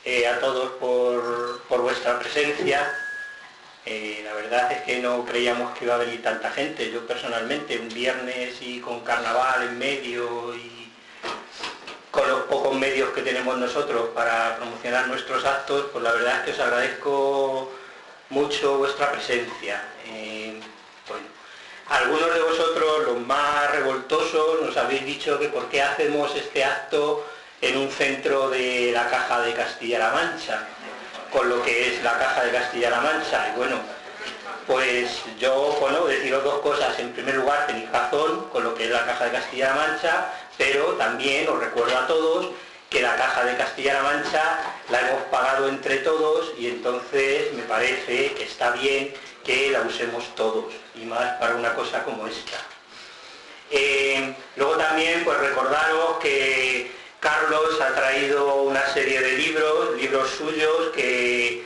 a todos por vuestra presencia. La verdad es que no creíamos que iba a venir tanta gente. Yo personalmente, un viernes y con carnaval en medio y con los pocos medios que tenemos nosotros para promocionar nuestros actos, pues la verdad es que os agradezco mucho vuestra presencia. Bueno, algunos de vosotros, los más revoltosos, nos habéis dicho que por qué hacemos este acto en un centro de la Caja de Castilla-La Mancha, con lo que es la Caja de Castilla-La Mancha. Y bueno, pues yo, deciros dos cosas. En primer lugar, tenéis razón con lo que es la Caja de Castilla-La Mancha, pero también os recuerdo a todos que la Caja de Castilla-La Mancha la hemos pagado entre todos y entonces me parece que está bien que la usemos todos, y más para una cosa como esta. Luego también, pues recordaros que Carlos ha traído una serie de libros suyos que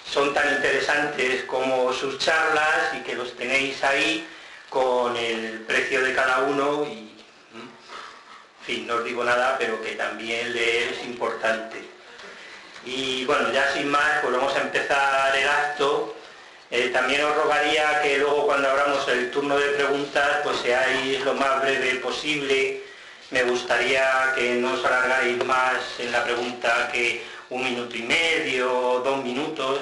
son tan interesantes como sus charlas y que los tenéis ahí con el precio de cada uno y, en fin, no os digo nada, pero que también le es importante. Y bueno, ya sin más, pues vamos a empezar el acto. También os rogaría que luego cuando abramos el turno de preguntas, pues seáis lo más breve posible. Me gustaría que no os alargarais más en la pregunta que 1 minuto y medio, 2 minutos,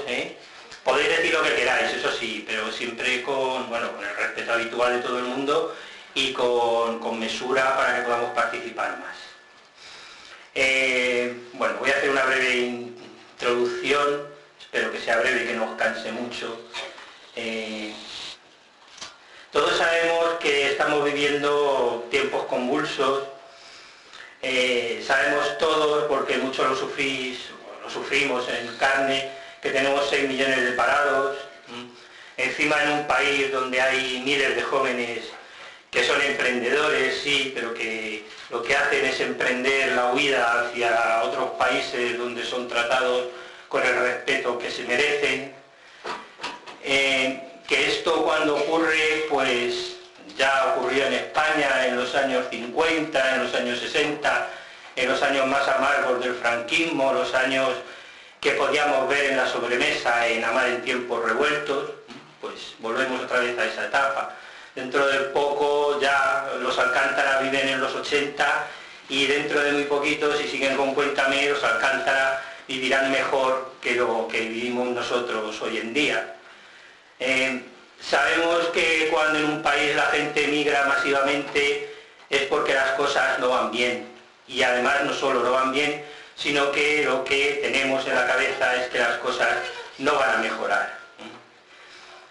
Podéis decir lo que queráis, eso sí, pero siempre con el respeto habitual de todo el mundo y con mesura para que podamos participar más. Voy a hacer una breve introducción, espero que sea breve y que no os canse mucho. Todos sabemos que estamos viviendo tiempos convulsos. Sabemos todos, porque muchos lo sufrimos en carne, que tenemos 6 millones de parados, encima en un país donde hay miles de jóvenes que son emprendedores, sí, pero que lo que hacen es emprender la huida hacia otros países donde son tratados con el respeto que se merecen. Que esto cuando ocurre, pues ya ocurrió en España en los años 50, en los años 60, en los años más amargos del franquismo, los años que podíamos ver en la sobremesa en Amar en tiempos revueltos, pues volvemos otra vez a esa etapa. Dentro de poco ya los Alcántara viven en los 80 y dentro de muy poquito, si siguen con Cuéntame, los Alcántara vivirán mejor que lo que vivimos nosotros hoy en día. Sabemos que cuando en un país la gente emigra masivamente es porque las cosas no van bien, y además no solo no van bien, sino que lo que tenemos en la cabeza es que las cosas no van a mejorar.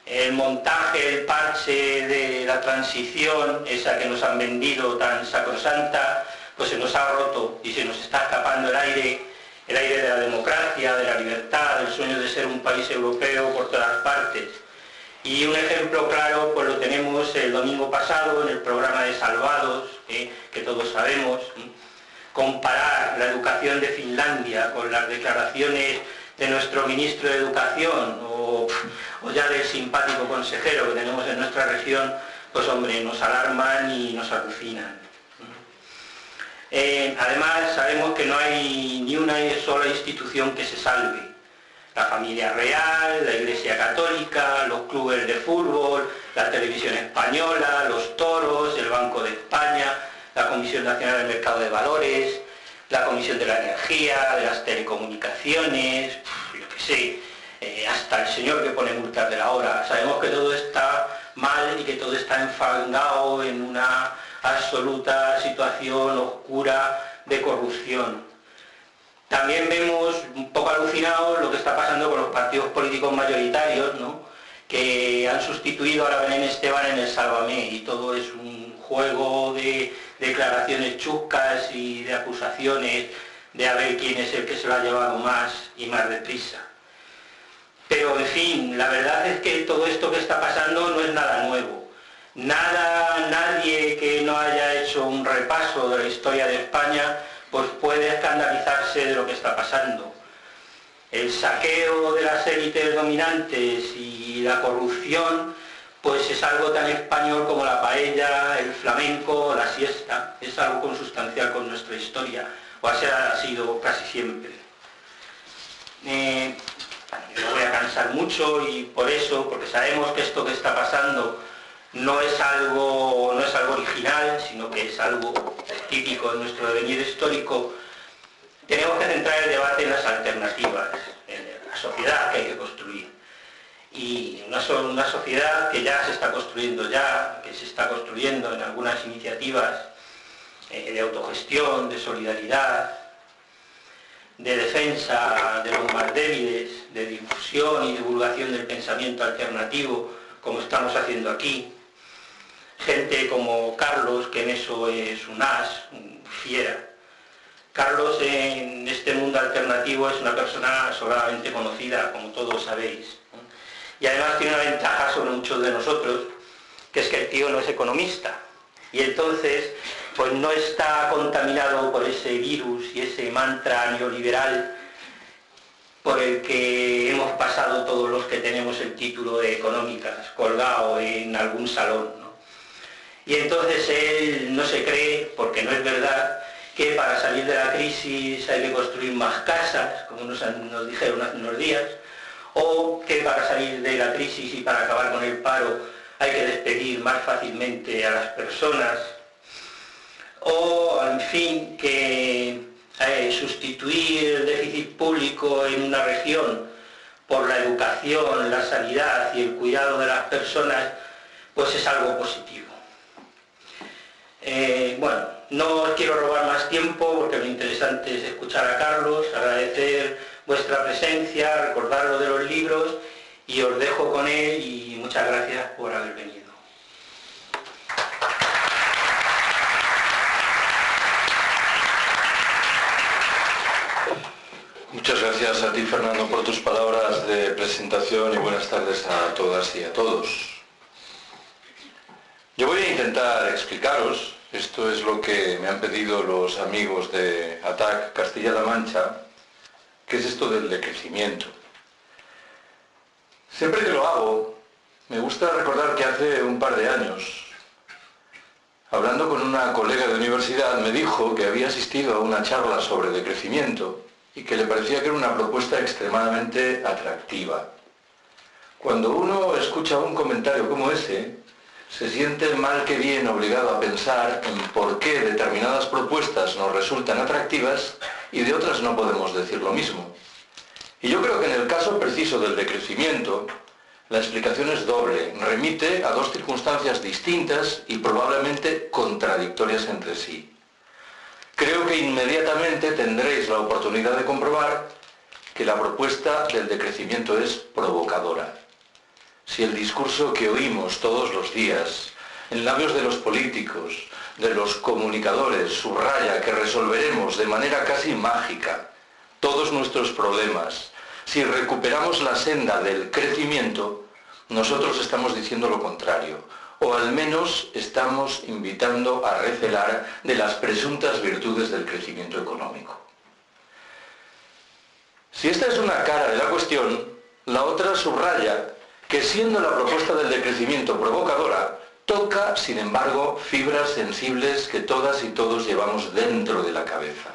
El montaje, el parche de la transición, esa que nos han vendido tan sacrosanta, pues se nos ha roto y se nos está escapando el aire de la democracia, de la libertad, del sueño de ser un país europeo por todas partes. Y un ejemplo claro pues lo tenemos el domingo pasado en el programa de Salvados, que todos sabemos. Comparar la educación de Finlandia con las declaraciones de nuestro ministro de Educación o ya del simpático consejero que tenemos en nuestra región, pues hombre, nos alarman y nos alucinan. Además sabemos que no hay ni una sola institución que se salve. La familia real, la Iglesia Católica, los clubes de fútbol, la televisión española, los toros, el Banco de España, la Comisión Nacional del Mercado de Valores, la Comisión de la Energía, de las Telecomunicaciones, yo qué sé, hasta el señor que pone multas de la hora. Sabemos que todo está mal y que todo está enfangado en una absoluta situación oscura de corrupción. También vemos un poco alucinados lo que está pasando con los partidos políticos mayoritarios, que han sustituido a la Belén Esteban en el Sálvame, y todo es un juego de declaraciones chuscas y de acusaciones de a ver quién es el que se lo ha llevado más y más deprisa. Pero en fin, la verdad es que todo esto que está pasando no es nada nuevo. Nadie que no haya hecho un repaso de la historia de España pues puede escandalizarse de lo que está pasando. El saqueo de las élites dominantes y la corrupción pues es algo tan español como la paella, el flamenco, la siesta. Es algo consustancial con nuestra historia, o así ha sido casi siempre. mucho y por eso, porque sabemos que esto que está pasando no es algo original, sino que es algo típico de nuestro devenir histórico, tenemos que centrar el debate en las alternativas, en la sociedad que hay que construir. Y una sociedad que ya se está construyendo que se está construyendo en algunas iniciativas de autogestión, de solidaridad, de defensa de los más débiles, de difusión y divulgación del pensamiento alternativo, como estamos haciendo aquí. Gente como Carlos, que en eso es un as, un fiera. Carlos en este mundo alternativo es una persona sobradamente conocida, como todos sabéis. Y además tiene una ventaja sobre muchos de nosotros, que es que el tío no es economista. Y entonces, pues no está contaminado por ese virus y ese mantra neoliberal por el que hemos pasado todos los que tenemos el título de económicas colgado en algún salón, ¿no? Y entonces él no se cree, porque no es verdad, que para salir de la crisis hay que construir más casas, como nos dijeron hace unos días, o que para salir de la crisis y para acabar con el paro hay que despedir más fácilmente a las personas, o en fin, que sustituir el déficit público en una región por la educación, la sanidad y el cuidado de las personas, pues es algo positivo. Bueno, no os quiero robar más tiempo porque lo interesante es escuchar a Carlos, agradecer vuestra presencia, recordar lo de los libros y os dejo con él y muchas gracias por haber venido. Muchas gracias a ti, Fernando, por tus palabras de presentación y buenas tardes a todas y a todos. Yo voy a intentar explicaros, esto es lo que me han pedido los amigos de ATAC Castilla-La Mancha, qué es esto del decrecimiento. Siempre que lo hago, me gusta recordar que hace un par de años, hablando con una colega de universidad, me dijo que había asistido a una charla sobre decrecimiento y que le parecía que era una propuesta extremadamente atractiva. Cuando uno escucha un comentario como ese, se siente mal que bien obligado a pensar en por qué determinadas propuestas nos resultan atractivas y de otras no podemos decir lo mismo. Y yo creo que en el caso preciso del decrecimiento, la explicación es doble, remite a dos circunstancias distintas y probablemente contradictorias entre sí. Creo que inmediatamente tendréis la oportunidad de comprobar que la propuesta del decrecimiento es provocadora. Si el discurso que oímos todos los días, en labios de los políticos, de los comunicadores, subraya que resolveremos de manera casi mágica todos nuestros problemas, si recuperamos la senda del crecimiento, nosotros estamos diciendo lo contrario, o al menos estamos invitando a recelar de las presuntas virtudes del crecimiento económico. Si esta es una cara de la cuestión, la otra subraya que siendo la propuesta del decrecimiento provocadora, toca, sin embargo, fibras sensibles que todas y todos llevamos dentro de la cabeza.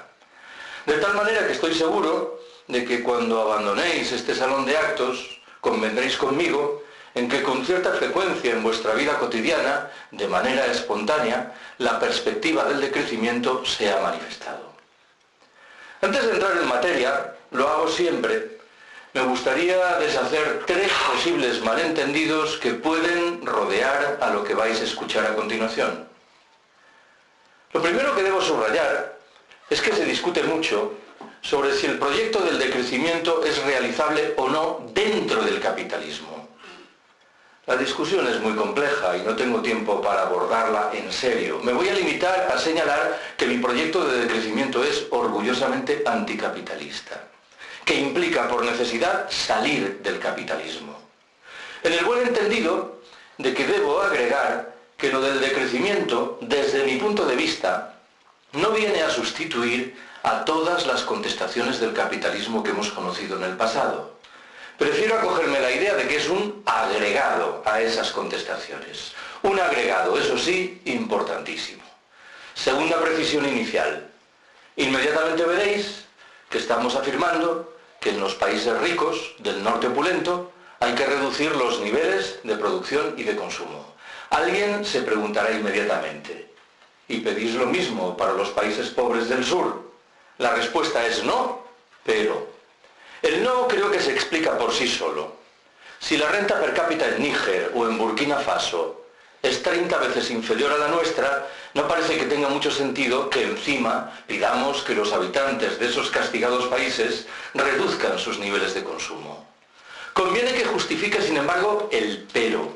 De tal manera que estoy seguro de que cuando abandonéis este salón de actos, convendréis conmigo en que con cierta frecuencia en vuestra vida cotidiana, de manera espontánea, la perspectiva del decrecimiento se ha manifestado. Antes de entrar en materia, lo hago siempre, me gustaría deshacer tres posibles malentendidos que pueden rodear a lo que vais a escuchar a continuación. Lo primero que debo subrayar es que se discute mucho sobre si el proyecto del decrecimiento es realizable o no dentro del capitalismo. La discusión es muy compleja y no tengo tiempo para abordarla en serio. Me voy a limitar a señalar que mi proyecto de decrecimiento es orgullosamente anticapitalista, que implica por necesidad salir del capitalismo. En el buen entendido de que debo agregar que lo del decrecimiento, desde mi punto de vista, no viene a sustituir a todas las contestaciones del capitalismo que hemos conocido en el pasado. Prefiero acogerme la idea de que es un agregado a esas contestaciones. Un agregado, eso sí, importantísimo. Segunda precisión inicial. Inmediatamente veréis que estamos afirmando que en los países ricos del norte opulento Hay que reducir los niveles de producción y de consumo. Alguien se preguntará inmediatamente, ¿y pedís lo mismo para los países pobres del sur? La respuesta es no, pero el no creo que se explica por sí solo. Si la renta per cápita en Níger o en Burkina Faso es 30 veces inferior a la nuestra, no parece que tenga mucho sentido que encima pidamos que los habitantes de esos castigados países reduzcan sus niveles de consumo. Conviene que justifique, sin embargo, el pero.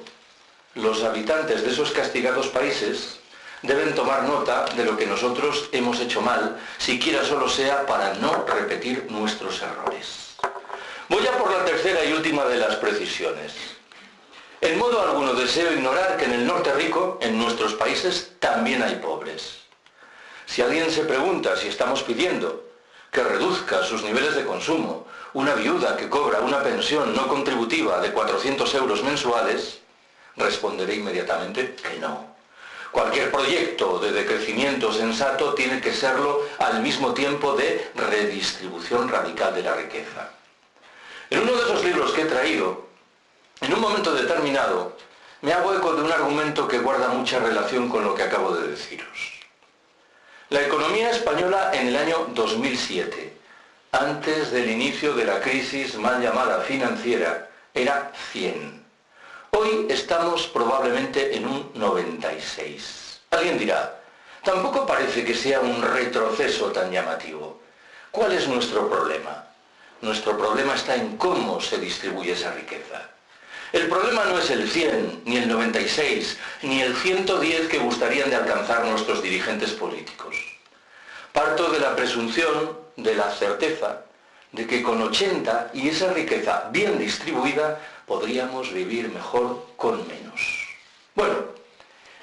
Los habitantes de esos castigados países deben tomar nota de lo que nosotros hemos hecho mal, siquiera solo sea para no repetir nuestros errores. Voy a por la tercera y última de las precisiones. En modo alguno deseo ignorar que en el norte rico, en nuestros países, también hay pobres. Si alguien se pregunta si estamos pidiendo que reduzca sus niveles de consumo una viuda que cobra una pensión no contributiva de 400 euros mensuales, responderé inmediatamente que no. Cualquier proyecto de decrecimiento sensato tiene que serlo al mismo tiempo de redistribución radical de la riqueza. En uno de esos libros que he traído, en un momento determinado, me hago eco de un argumento que guarda mucha relación con lo que acabo de deciros. La economía española en el año 2007, antes del inicio de la crisis mal llamada financiera, era 100. Hoy estamos probablemente en un 96. Alguien dirá, tampoco parece que sea un retroceso tan llamativo. ¿Cuál es nuestro problema? Nuestro problema está en cómo se distribuye esa riqueza. El problema no es el 100, ni el 96, ni el 110 que gustarían de alcanzar nuestros dirigentes políticos. Parto de la presunción, de la certeza, de que con 80 y esa riqueza bien distribuida podríamos vivir mejor con menos. Bueno,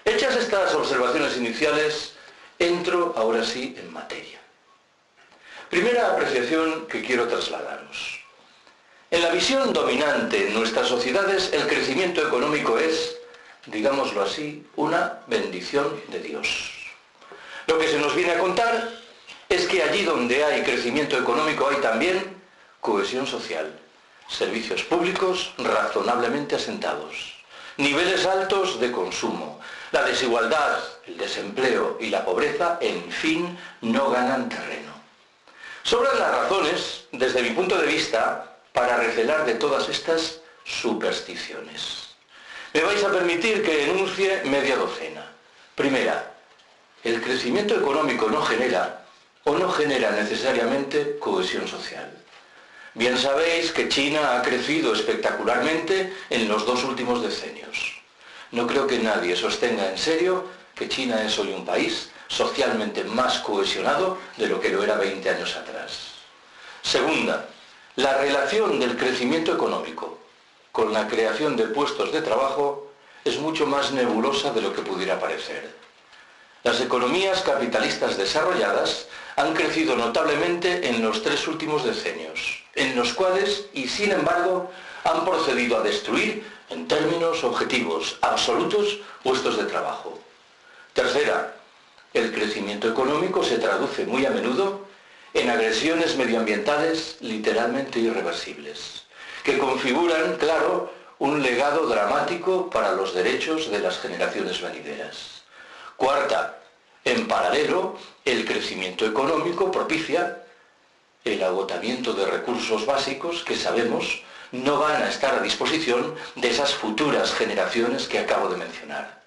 hechas estas observaciones iniciales, entro ahora sí en materia. Primera apreciación que quiero trasladaros. En la visión dominante en nuestras sociedades, el crecimiento económico es, digámoslo así, una bendición de Dios. Lo que se nos viene a contar es que allí donde hay crecimiento económico hay también cohesión social, servicios públicos razonablemente asentados, niveles altos de consumo, la desigualdad, el desempleo y la pobreza, en fin, no ganan terreno. Sobran las razones, desde mi punto de vista, para recelar de todas estas supersticiones. Me vais a permitir que enuncie media docena. Primera, el crecimiento económico no genera o no genera necesariamente cohesión social. Bien sabéis que China ha crecido espectacularmente en los 2 últimos decenios. No creo que nadie sostenga en serio que China es hoy un país socialmente más cohesionado de lo que lo era 20 años atrás. Segunda, la relación del crecimiento económico con la creación de puestos de trabajo es mucho más nebulosa de lo que pudiera parecer. Las economías capitalistas desarrolladas han crecido notablemente en los 3 últimos decenios, en los cuales, y sin embargo, han procedido a destruir, en términos objetivos absolutos, puestos de trabajo. Tercera, el crecimiento económico se traduce muy a menudo en agresiones medioambientales literalmente irreversibles, que configuran, claro, un legado dramático para los derechos de las generaciones venideras. Cuarta, en paralelo, el crecimiento económico propicia el agotamiento de recursos básicos que sabemos no van a estar a disposición de esas futuras generaciones que acabo de mencionar.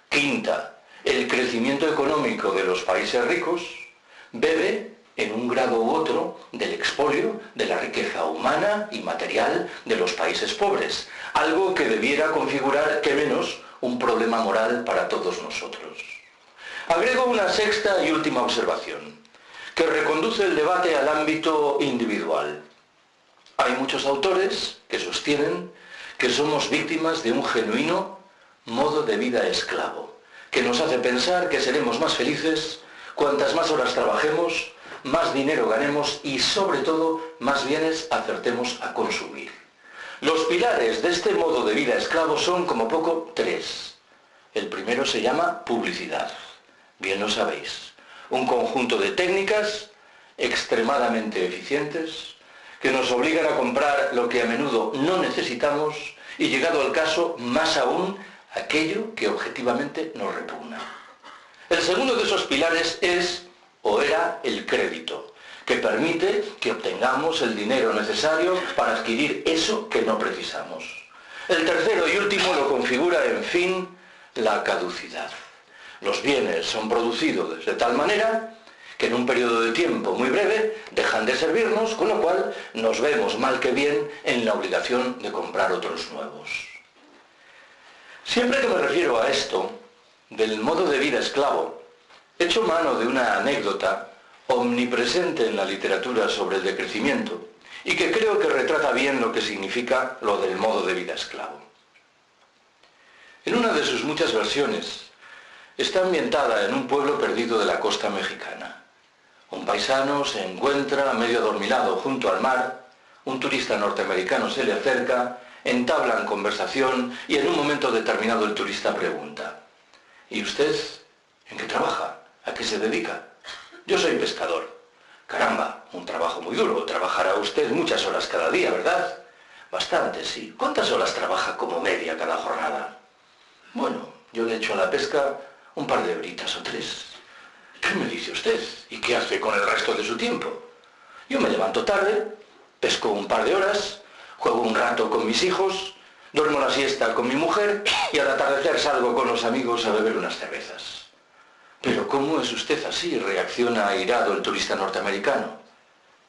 Quinta, el crecimiento económico de los países ricos bebe en un grado u otro del expolio de la riqueza humana y material de los países pobres, algo que debiera configurar, que menos, un problema moral para todos nosotros. Agrego una sexta y última observación, que reconduce el debate al ámbito individual. Hay muchos autores que sostienen que somos víctimas de un genuino modo de vida esclavo, que nos hace pensar que seremos más felices cuantas más horas trabajemos, más dinero ganemos y, sobre todo, más bienes acertemos a consumir. Los pilares de este modo de vida esclavo son, como poco, 3. El primero se llama publicidad. Bien lo sabéis. Un conjunto de técnicas extremadamente eficientes que nos obligan a comprar lo que a menudo no necesitamos y, llegado al caso, más aún, aquello que objetivamente nos repugna. El segundo de esos pilares es, o era, el crédito, que permite que obtengamos el dinero necesario para adquirir eso que no precisamos. El tercero y último lo configura, en fin, la caducidad. Los bienes son producidos de tal manera que en un periodo de tiempo muy breve dejan de servirnos, con lo cual nos vemos mal que bien en la obligación de comprar otros nuevos. Siempre que me refiero a esto, del modo de vida esclavo, echo mano de una anécdota omnipresente en la literatura sobre el decrecimiento y que creo que retrata bien lo que significa lo del modo de vida esclavo. En una de sus muchas versiones está ambientada en un pueblo perdido de la costa mexicana. Un paisano se encuentra medio adormilado junto al mar, un turista norteamericano se le acerca, entablan conversación y en un momento determinado el turista pregunta: ¿y usted en qué trabaja? ¿A qué se dedica? Yo soy pescador. Caramba, un trabajo muy duro. Trabajará usted muchas horas cada día, ¿verdad? Bastante, sí. ¿Cuántas horas trabaja como media cada jornada? Bueno, yo le echo a la pesca un par de horitas o 3. ¿Qué me dice usted? ¿Y qué hace con el resto de su tiempo? Yo me levanto tarde, pesco un par de horas, juego un rato con mis hijos, duermo la siesta con mi mujer y al atardecer salgo con los amigos a beber unas cervezas. ¿Pero cómo es usted así?, reacciona airado el turista norteamericano.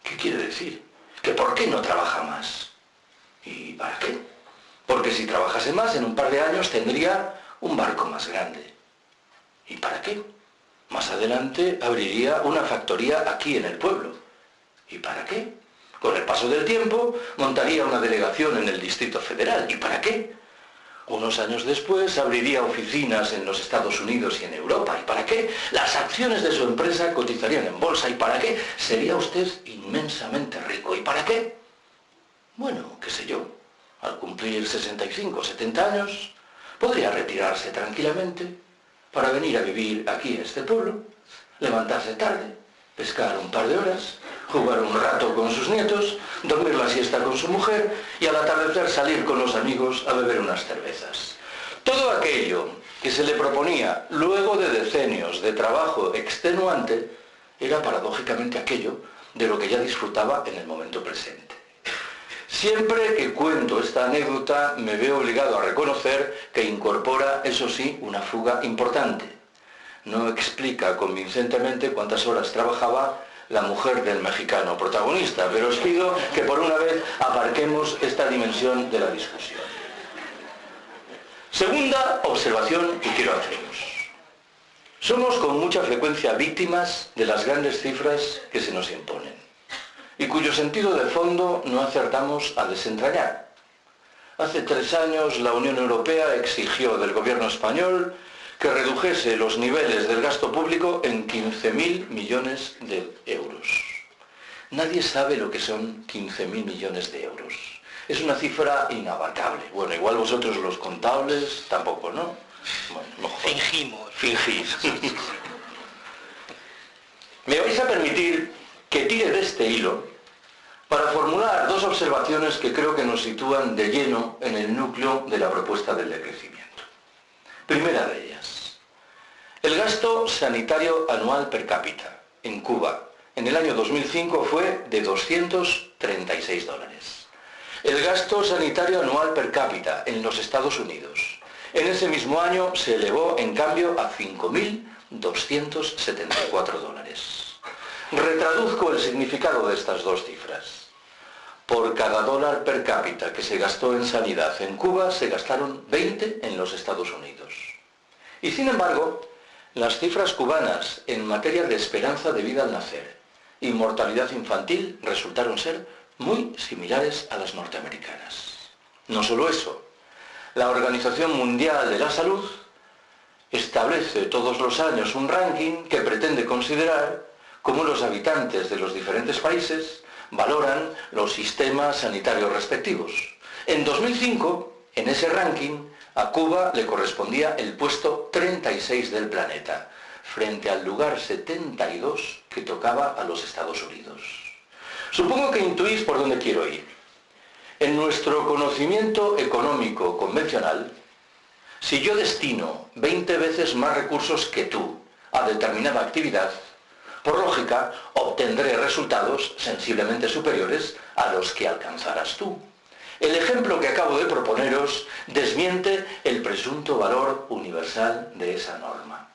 ¿Qué quiere decir? ¿Que por qué no trabaja más? ¿Y para qué? Porque si trabajase más, en un par de años tendría un barco más grande. ¿Y para qué? Más adelante abriría una factoría aquí en el pueblo. ¿Y para qué? Con el paso del tiempo montaría una delegación en el Distrito Federal. ¿Y para qué? Unos años después abriría oficinas en los Estados Unidos y en Europa. ¿Y para qué? Las acciones de su empresa cotizarían en bolsa. ¿Y para qué? Sería usted inmensamente rico. ¿Y para qué? Bueno, qué sé yo, al cumplir 65 o 70 años, podría retirarse tranquilamente para venir a vivir aquí en este pueblo, levantarse tarde, pescar un par de horas, jugar un rato con sus nietos, dormir la siesta con su mujer y al atardecer salir con los amigos a beber unas cervezas. Todo aquello que se le proponía luego de decenios de trabajo extenuante era paradójicamente aquello de lo que ya disfrutaba en el momento presente. Siempre que cuento esta anécdota me veo obligado a reconocer que incorpora, eso sí, una fuga importante. No explica convincentemente cuántas horas trabajaba la mujer del mexicano protagonista, pero os pido que por una vez aparquemos esta dimensión de la discusión. Segunda observación que quiero haceros. Somos con mucha frecuencia víctimas de las grandes cifras que se nos imponen y cuyo sentido de fondo no acertamos a desentrañar. Hace 3 años la Unión Europea exigió del gobierno español que redujese los niveles del gasto público en 15.000 millones de euros. Nadie sabe lo que son 15.000 millones de euros. Es una cifra inabarcable. Bueno, igual vosotros los contables tampoco, ¿no? Bueno, mejor. Fingís. Me vais a permitir que tire de este hilo para formular 2 observaciones que creo que nos sitúan de lleno en el núcleo de la propuesta del decrecimiento. Primera de ellas, el gasto sanitario anual per cápita en Cuba en el año 2005 fue de $236. El gasto sanitario anual per cápita en los Estados Unidos en ese mismo año se elevó en cambio a $5.274. Retraduzco el significado de estas 2 cifras. Por cada dólar per cápita que se gastó en sanidad en Cuba, se gastaron 20 en los Estados Unidos. Y sin embargo, las cifras cubanas en materia de esperanza de vida al nacer y mortalidad infantil resultaron ser muy similares a las norteamericanas. No solo eso, la Organización Mundial de la Salud establece todos los años un ranking que pretende considerar cómo los habitantes de los diferentes países valoran los sistemas sanitarios respectivos. En 2005, en ese ranking, a Cuba le correspondía el puesto 36 del planeta, frente al lugar 72 que tocaba a los Estados Unidos. Supongo que intuís por dónde quiero ir. En nuestro conocimiento económico convencional, si yo destino 20 veces más recursos que tú a determinada actividad, por lógica obtendré resultados sensiblemente superiores a los que alcanzarás tú. El ejemplo que acabo de proponeros desmiente el presunto valor universal de esa norma.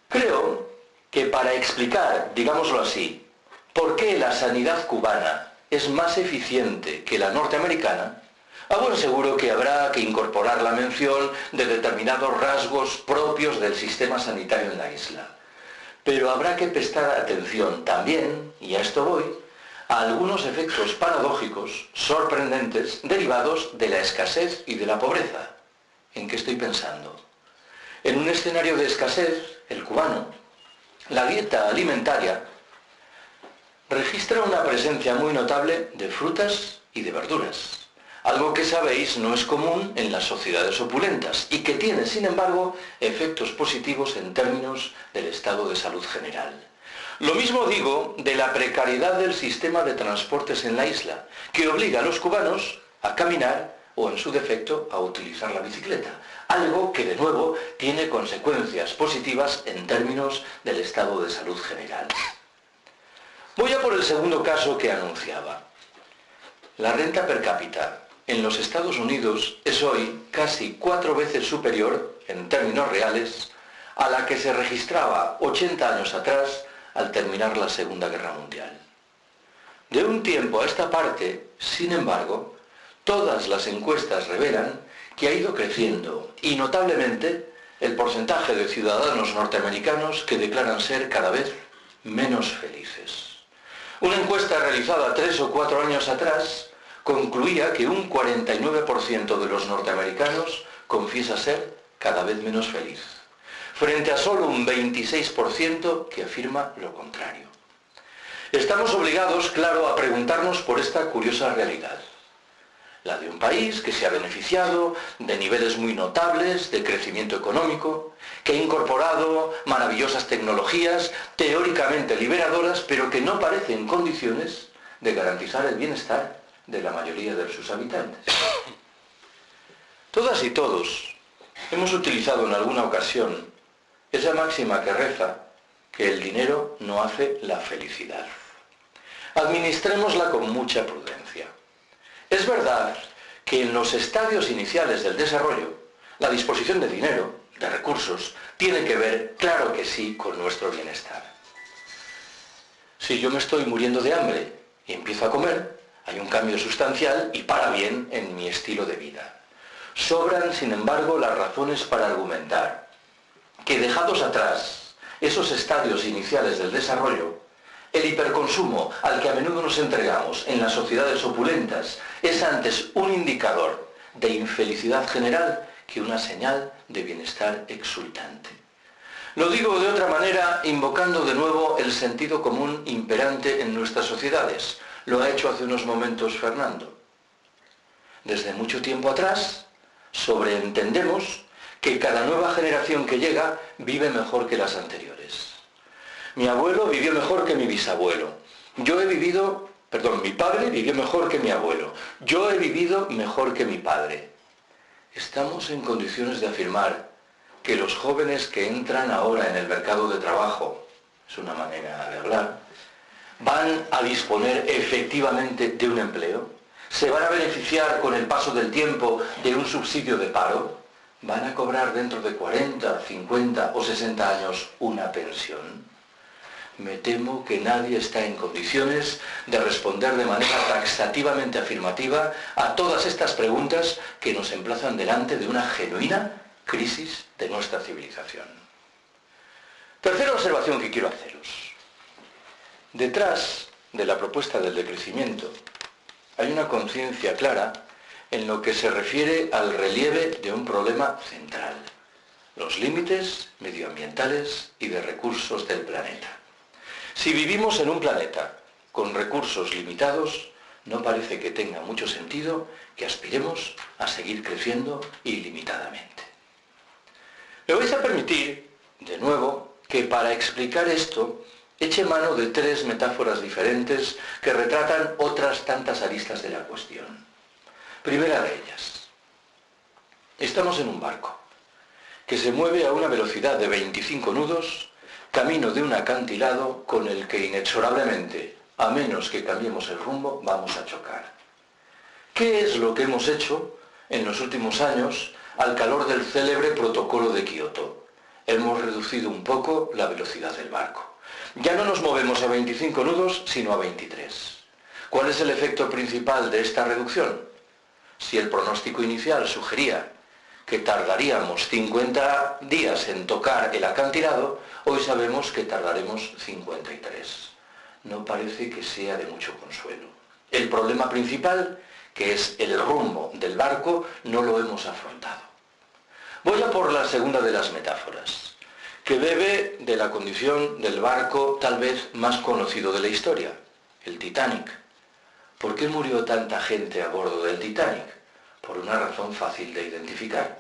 Creo que para explicar, digámoslo así, por qué la sanidad cubana es más eficiente que la norteamericana, a buen seguro que habrá que incorporar la mención de determinados rasgos propios del sistema sanitario en la isla. Pero habrá que prestar atención también, y a esto voy, a algunos efectos paradójicos, sorprendentes, derivados de la escasez y de la pobreza. ¿En qué estoy pensando? En un escenario de escasez, el cubano, la dieta alimentaria registra una presencia muy notable de frutas y de verduras. Algo que sabéis no es común en las sociedades opulentas y que tiene, sin embargo, efectos positivos en términos del estado de salud general. Lo mismo digo de la precariedad del sistema de transportes en la isla, que obliga a los cubanos a caminar o, en su defecto, a utilizar la bicicleta. Algo que, de nuevo, tiene consecuencias positivas en términos del estado de salud general. Voy a por el segundo caso que anunciaba. La renta per cápita en los Estados Unidos es hoy casi 4 veces superior, en términos reales, a la que se registraba 80 años atrás al terminar la Segunda Guerra Mundial. De un tiempo a esta parte, sin embargo, todas las encuestas revelan que ha ido creciendo y notablemente el porcentaje de ciudadanos norteamericanos que declaran ser cada vez menos felices. Una encuesta realizada 3 o 4 años atrás concluía que un 49% de los norteamericanos confiesa ser cada vez menos feliz, frente a solo un 26% que afirma lo contrario. Estamos obligados, claro, a preguntarnos por esta curiosa realidad. La de un país que se ha beneficiado de niveles muy notables de crecimiento económico, que ha incorporado maravillosas tecnologías teóricamente liberadoras, pero que no parece en condiciones de garantizar el bienestar de la mayoría de sus habitantes. Todas y todos hemos utilizado en alguna ocasión esa máxima que reza que el dinero no hace la felicidad. Administrémosla con mucha prudencia. Es verdad que en los estadios iniciales del desarrollo, la disposición de dinero, de recursos, tiene que ver, claro que sí, con nuestro bienestar. Si yo me estoy muriendo de hambre y empiezo a comer, hay un cambio sustancial y para bien en mi estilo de vida. Sobran, sin embargo, las razones para argumentar que, dejados atrás esos estadios iniciales del desarrollo, el hiperconsumo al que a menudo nos entregamos en las sociedades opulentas es antes un indicador de infelicidad general que una señal de bienestar exultante. Lo digo de otra manera, invocando de nuevo el sentido común imperante en nuestras sociedades. Lo ha hecho hace unos momentos Fernando. Desde mucho tiempo atrás, sobreentendemos que cada nueva generación que llega vive mejor que las anteriores. Mi abuelo vivió mejor que mi bisabuelo. Mi padre vivió mejor que mi abuelo. Yo he vivido mejor que mi padre. Estamos en condiciones de afirmar que los jóvenes que entran ahora en el mercado de trabajo, es una manera de hablar, van a disponer efectivamente de un empleo, se van a beneficiar con el paso del tiempo de un subsidio de paro, van a cobrar dentro de 40, 50 o 60 años una pensión. Me temo que nadie está en condiciones de responder de manera taxativamente afirmativa a todas estas preguntas que nos emplazan delante de una genuina crisis de nuestra civilización. Tercera observación que quiero haceros. Detrás de la propuesta del decrecimiento hay una conciencia clara en lo que se refiere al relieve de un problema central: los límites medioambientales y de recursos del planeta. Si vivimos en un planeta con recursos limitados, no parece que tenga mucho sentido que aspiremos a seguir creciendo ilimitadamente. Me vais a permitir, de nuevo, que para explicar esto eche mano de 3 metáforas diferentes que retratan otras tantas aristas de la cuestión. Primera de ellas. Estamos en un barco que se mueve a una velocidad de 25 nudos, camino de un acantilado con el que inexorablemente, a menos que cambiemos el rumbo, vamos a chocar. ¿Qué es lo que hemos hecho en los últimos años al calor del célebre protocolo de Kioto? Hemos reducido un poco la velocidad del barco. Ya no nos movemos a 25 nudos, sino a 23. ¿Cuál es el efecto principal de esta reducción? Si el pronóstico inicial sugería que tardaríamos 50 días en tocar el acantilado, hoy sabemos que tardaremos 53. No parece que sea de mucho consuelo. El problema principal, que es el rumbo del barco, no lo hemos afrontado. Voy a por la segunda de las metáforas, que bebe de la condición del barco tal vez más conocido de la historia, el Titanic. ¿Por qué murió tanta gente a bordo del Titanic? Por una razón fácil de identificar.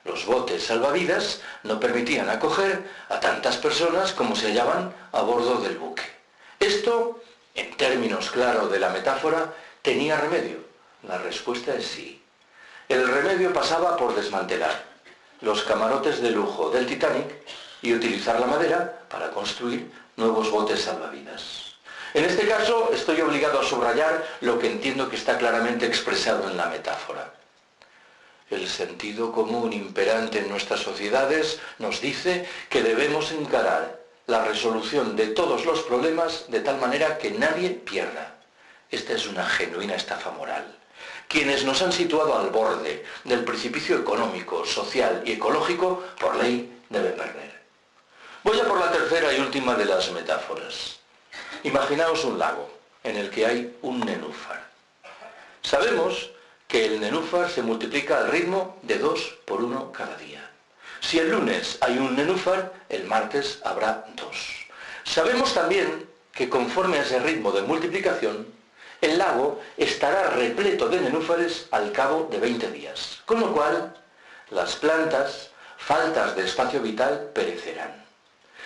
Los botes salvavidas no permitían acoger a tantas personas como se hallaban a bordo del buque. Esto, en términos claros de la metáfora, tenía remedio. La respuesta es sí. El remedio pasaba por desmantelar los camarotes de lujo del Titanic y utilizar la madera para construir nuevos botes salvavidas. En este caso, estoy obligado a subrayar lo que entiendo que está claramente expresado en la metáfora. El sentido común imperante en nuestras sociedades nos dice que debemos encarar la resolución de todos los problemas de tal manera que nadie pierda. Esta es una genuina estafa moral. Quienes nos han situado al borde del precipicio económico, social y ecológico, por ley, deben perder. Voy a por la tercera y última de las metáforas. Imaginaos un lago en el que hay un nenúfar. Sabemos que el nenúfar se multiplica al ritmo de 2 por 1 cada día. Si el lunes hay un nenúfar, el martes habrá 2. Sabemos también que conforme a ese ritmo de multiplicación, el lago estará repleto de nenúfares al cabo de 20 días, con lo cual las plantas, faltas de espacio vital, perecerán.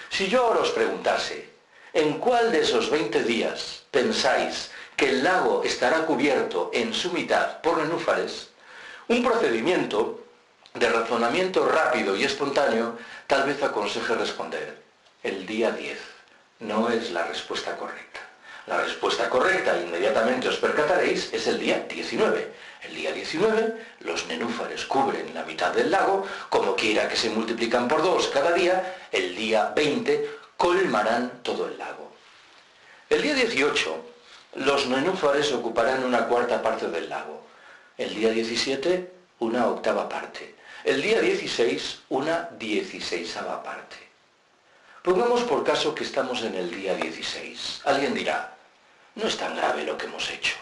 Si yo ahora os preguntase, ¿en cuál de esos 20 días pensáis que el lago estará cubierto en su mitad por nenúfares? Un procedimiento de razonamiento rápido y espontáneo tal vez aconseje responder, el día 10. No es la respuesta correcta. La respuesta correcta, inmediatamente os percataréis, es el día 19. El día 19 los nenúfares cubren la mitad del lago, como quiera que se multiplican por 2 cada día, el día 20 colmarán todo el lago. El día 18 los nenúfares ocuparán una cuarta parte del lago. El día 17 una octava parte. El día 16 una 16ª parte. Pongamos por caso que estamos en el día 16. Alguien dirá, no es tan grave lo que hemos hecho.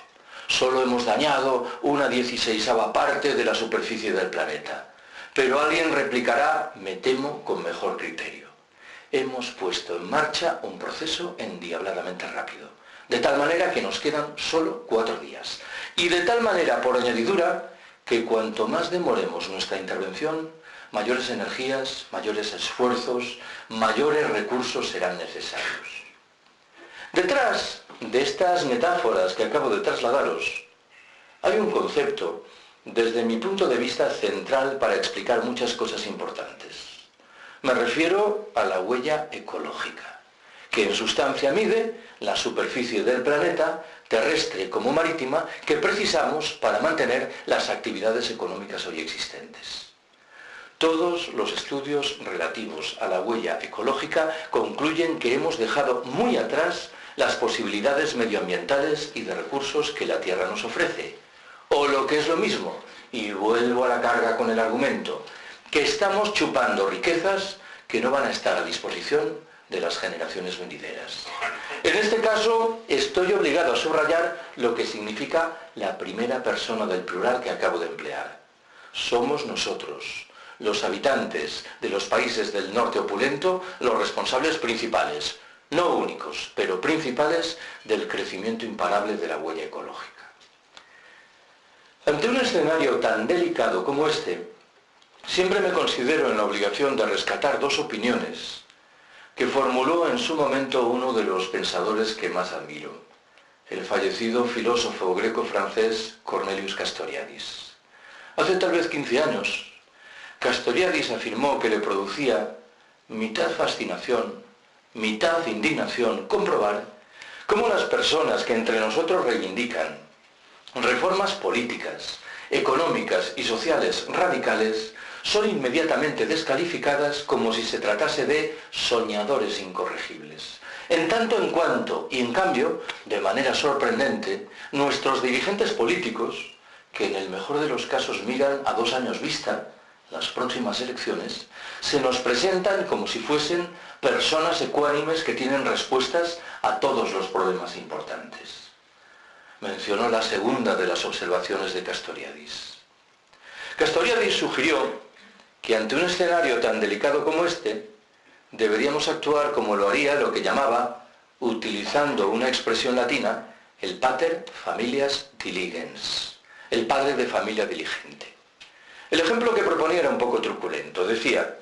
Solo hemos dañado una 16ª parte de la superficie del planeta. Pero alguien replicará, me temo, con mejor criterio. Hemos puesto en marcha un proceso endiabladamente rápido, de tal manera que nos quedan solo 4 días. Y de tal manera, por añadidura, que cuanto más demoremos nuestra intervención, mayores energías, mayores esfuerzos, mayores recursos serán necesarios. Detrás de estas metáforas que acabo de trasladaros, hay un concepto, desde mi punto de vista, central para explicar muchas cosas importantes. Me refiero a la huella ecológica, que en sustancia mide la superficie del planeta, terrestre como marítima, que precisamos para mantener las actividades económicas hoy existentes. Todos los estudios relativos a la huella ecológica concluyen que hemos dejado muy atrás las posibilidades medioambientales y de recursos que la Tierra nos ofrece. O lo que es lo mismo, y vuelvo a la carga con el argumento, que estamos chupando riquezas que no van a estar a disposición de las generaciones venideras. En este caso, estoy obligado a subrayar lo que significa la primera persona del plural que acabo de emplear. Somos nosotros, los habitantes de los países del norte opulento, los responsables principales, no únicos, pero principales, del crecimiento imparable de la huella ecológica. Ante un escenario tan delicado como este, siempre me considero en la obligación de rescatar 2 opiniones que formuló en su momento uno de los pensadores que más admiro, el fallecido filósofo greco-francés Cornelius Castoriadis. Hace tal vez 15 años, Castoriadis afirmó que le producía mitad fascinación, mitad indignación comprobar cómo las personas que entre nosotros reivindican reformas políticas, económicas y sociales radicales son inmediatamente descalificadas como si se tratase de soñadores incorregibles. En tanto en cuanto, y en cambio, de manera sorprendente, nuestros dirigentes políticos, que en el mejor de los casos miran a 2 años vista las próximas elecciones, se nos presentan como si fuesen personas ecuánimes que tienen respuestas a todos los problemas importantes. Mencionó la segunda de las observaciones de Castoriadis. Castoriadis sugirió que ante un escenario tan delicado como este, deberíamos actuar como lo haría lo que llamaba, utilizando una expresión latina, el pater familias diligens, el padre de familia diligente. El ejemplo que proponía era un poco truculento. Decía,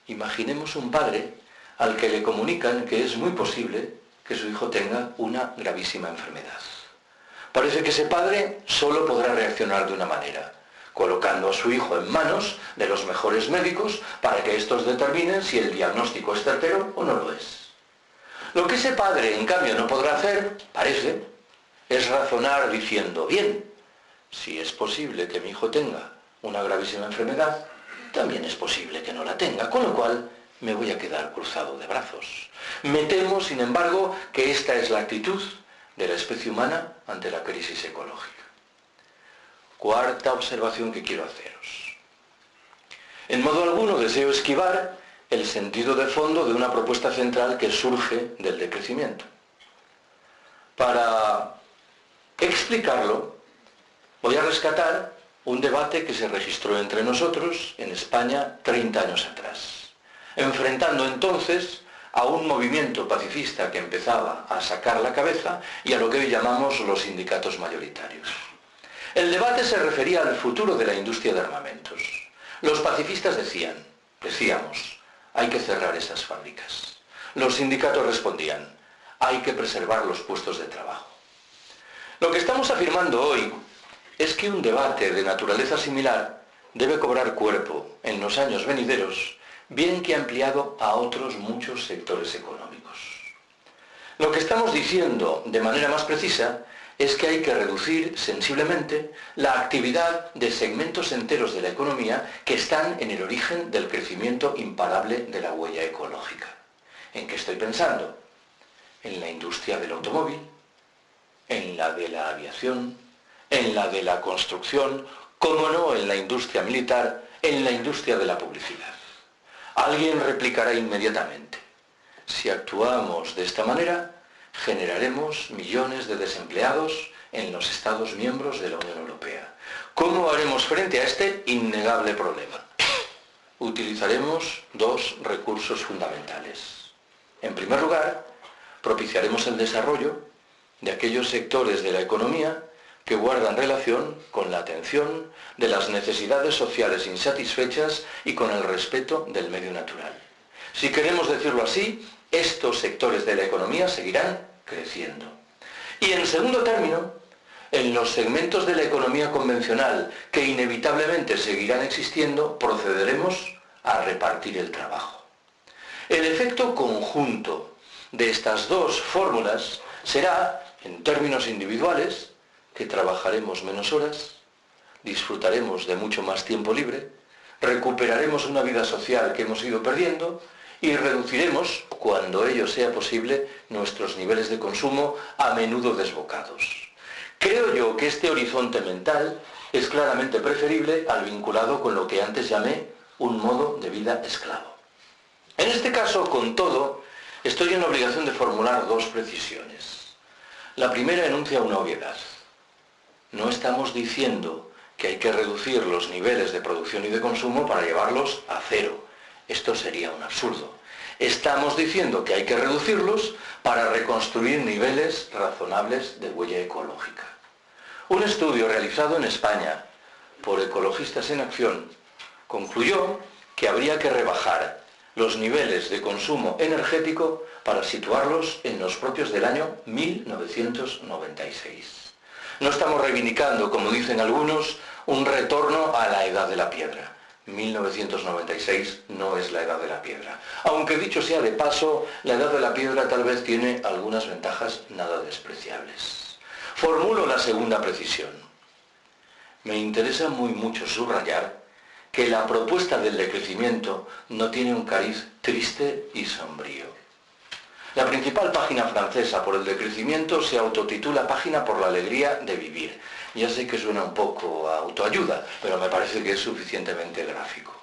imaginemos un padre al que le comunican que es muy posible que su hijo tenga una gravísima enfermedad. Parece que ese padre solo podrá reaccionar de una manera, colocando a su hijo en manos de los mejores médicos para que estos determinen si el diagnóstico es certero o no lo es. Lo que ese padre, en cambio, no podrá hacer, parece, es razonar diciendo, bien, si es posible que mi hijo tenga una gravísima enfermedad, también es posible que no la tenga, con lo cual me voy a quedar cruzado de brazos. Me temo, sin embargo, que esta es la actitud de la especie humana ante la crisis ecológica. Cuarta observación que quiero haceros. En modo alguno deseo esquivar el sentido de fondo de una propuesta central que surge del decrecimiento. Para explicarlo, voy a rescatar un debate que se registró entre nosotros en España 30 años atrás, enfrentando entonces a un movimiento pacifista que empezaba a sacar la cabeza y a lo que hoy llamamos los sindicatos mayoritarios. El debate se refería al futuro de la industria de armamentos. Los pacifistas decíamos, hay que cerrar esas fábricas. Los sindicatos respondían, hay que preservar los puestos de trabajo. Lo que estamos afirmando hoy es que un debate de naturaleza similar debe cobrar cuerpo en los años venideros, bien que ampliado a otros muchos sectores económicos. Lo que estamos diciendo de manera más precisa es que hay que reducir sensiblemente la actividad de segmentos enteros de la economía que están en el origen del crecimiento imparable de la huella ecológica. ¿En qué estoy pensando? En la industria del automóvil, en la de la aviación, en la de la construcción, cómo no en la industria militar, en la industria de la publicidad. Alguien replicará inmediatamente, si actuamos de esta manera, generaremos millones de desempleados en los Estados miembros de la Unión Europea. ¿Cómo haremos frente a este innegable problema? Utilizaremos 2 recursos fundamentales. En primer lugar, propiciaremos el desarrollo de aquellos sectores de la economía que guardan relación con la atención de las necesidades sociales insatisfechas y con el respeto del medio natural. Si queremos decirlo así, estos sectores de la economía seguirán creciendo. Y en segundo término, en los segmentos de la economía convencional que inevitablemente seguirán existiendo, procederemos a repartir el trabajo. El efecto conjunto de estas 2 fórmulas será, en términos individuales, que trabajaremos menos horas, disfrutaremos de mucho más tiempo libre, recuperaremos una vida social que hemos ido perdiendo y reduciremos, cuando ello sea posible, nuestros niveles de consumo a menudo desbocados. Creo yo que este horizonte mental es claramente preferible al vinculado con lo que antes llamé un modo de vida esclavo. En este caso, con todo, estoy en la obligación de formular 2 precisiones. La primera enuncia una obviedad. No estamos diciendo que hay que reducir los niveles de producción y de consumo para llevarlos a 0. Esto sería un absurdo. Estamos diciendo que hay que reducirlos para reconstruir niveles razonables de huella ecológica. Un estudio realizado en España por Ecologistas en Acción concluyó que habría que rebajar los niveles de consumo energético para situarlos en los propios del año 1996. No estamos reivindicando, como dicen algunos, un retorno a la edad de la piedra. 1996 no es la edad de la piedra. Aunque dicho sea de paso, la edad de la piedra tal vez tiene algunas ventajas nada despreciables. Formulo la segunda precisión. Me interesa muy mucho subrayar que la propuesta del decrecimiento no tiene un cariz triste y sombrío. La principal página francesa por el decrecimiento se autotitula Página por la alegría de vivir. Ya sé que suena un poco a autoayuda, pero me parece que es suficientemente gráfico.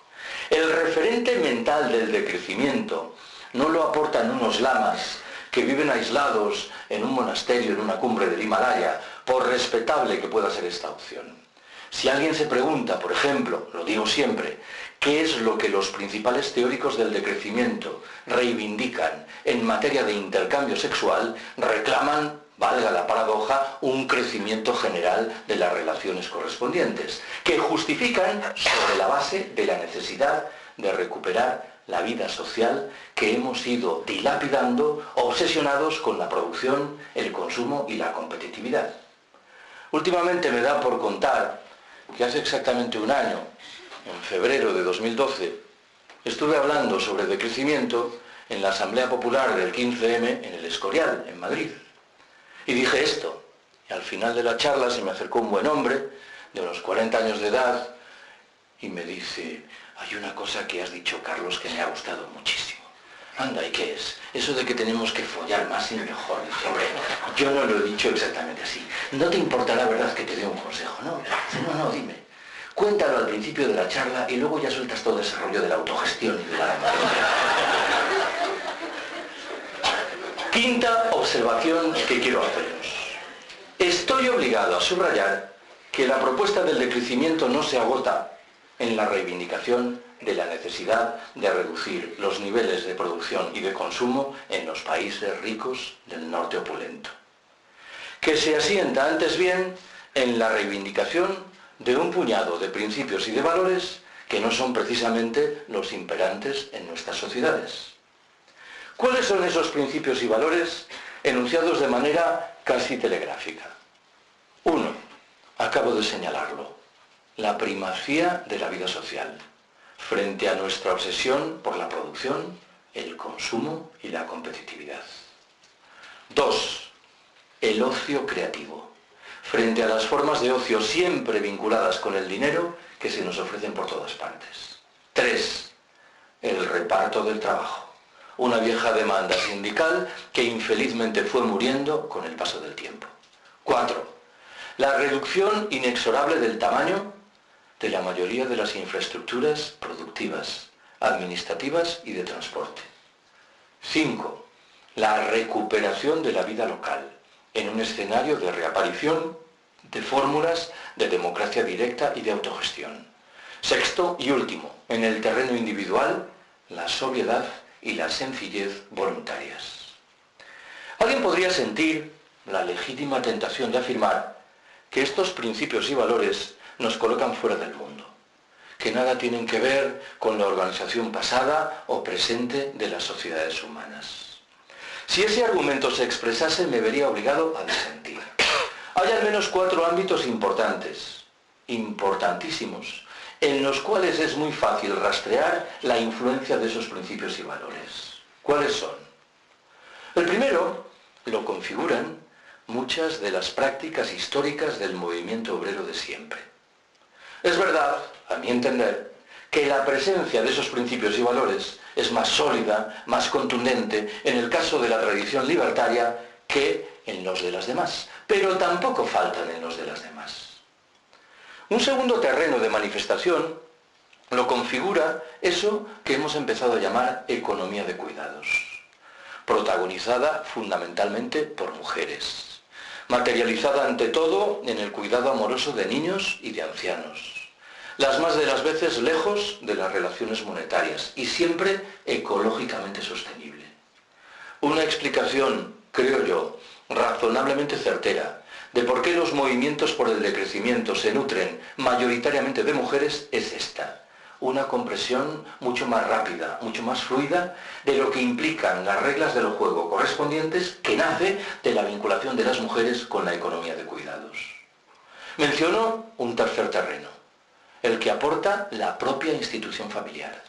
El referente mental del decrecimiento no lo aportan unos lamas que viven aislados en un monasterio en una cumbre del Himalaya, por respetable que pueda ser esta opción. Si alguien se pregunta, por ejemplo, lo digo siempre, ¿qué es lo que los principales teóricos del decrecimiento reivindican en materia de intercambio sexual? Reclaman, valga la paradoja, un crecimiento general de las relaciones correspondientes, que justifican sobre la base de la necesidad de recuperar la vida social que hemos ido dilapidando, obsesionados con la producción, el consumo y la competitividad. Últimamente me da por contar que hace exactamente un año, en febrero de 2012, estuve hablando sobre decrecimiento en la Asamblea Popular del 15M en el Escorial, en Madrid. Y dije esto, y al final de la charla se me acercó un buen hombre, de unos 40 años de edad, y me dice: hay una cosa que has dicho, Carlos, que me ha gustado muchísimo. Anda, ¿y qué es? Eso de que tenemos que follar más y mejor. Dice: hombre, yo no lo he dicho exactamente así. ¿No te importa la verdad que te dé un consejo? No, no, dime. Cuéntalo al principio de la charla y luego ya sueltas todo ese rollo de la autogestión y de la... Quinta observación que quiero haceros. Estoy obligado a subrayar que la propuesta del decrecimiento no se agota en la reivindicación de la necesidad de reducir los niveles de producción y de consumo en los países ricos del norte opulento, que se asienta antes bien en la reivindicación de un puñado de principios y de valores que no son precisamente los imperantes en nuestras sociedades. ¿Cuáles son esos principios y valores enunciados de manera casi telegráfica? 1. Acabo de señalarlo: la primacía de la vida social frente a nuestra obsesión por la producción, el consumo y la competitividad. 2. El ocio creativo frente a las formas de ocio siempre vinculadas con el dinero que se nos ofrecen por todas partes. 3. El reparto del trabajo, una vieja demanda sindical que infelizmente fue muriendo con el paso del tiempo. 4. La reducción inexorable del tamaño de la mayoría de las infraestructuras productivas, administrativas y de transporte. 5. La recuperación de la vida local en un escenario de reaparición de fórmulas de democracia directa y de autogestión. 6. y último, en el terreno individual, la sobriedad y la sencillez voluntarias. Alguien podría sentir la legítima tentación de afirmar que estos principios y valores nos colocan fuera del mundo, que nada tienen que ver con la organización pasada o presente de las sociedades humanas. Si ese argumento se expresase, me vería obligado a disentir. Hay al menos 4 ámbitos importantes, importantísimos, en los cuales es muy fácil rastrear la influencia de esos principios y valores. ¿Cuáles son? El primero lo configuran muchas de las prácticas históricas del movimiento obrero de siempre. Es verdad, a mi entender, que la presencia de esos principios y valores es más sólida, más contundente en el caso de la tradición libertaria que en los de las demás, pero tampoco faltan en los de las demás. Un segundo terreno de manifestación lo configura eso que hemos empezado a llamar economía de cuidados, protagonizada fundamentalmente por mujeres, materializada ante todo en el cuidado amoroso de niños y de ancianos, las más de las veces lejos de las relaciones monetarias y siempre ecológicamente sostenible. Una explicación, creo yo, razonablemente certera de por qué los movimientos por el decrecimiento se nutren mayoritariamente de mujeres es esta: una compresión mucho más rápida, mucho más fluida de lo que implican las reglas del juego correspondientes que nace de la vinculación de las mujeres con la economía de cuidados. Menciono un tercer terreno, el que aporta la propia institución familiar.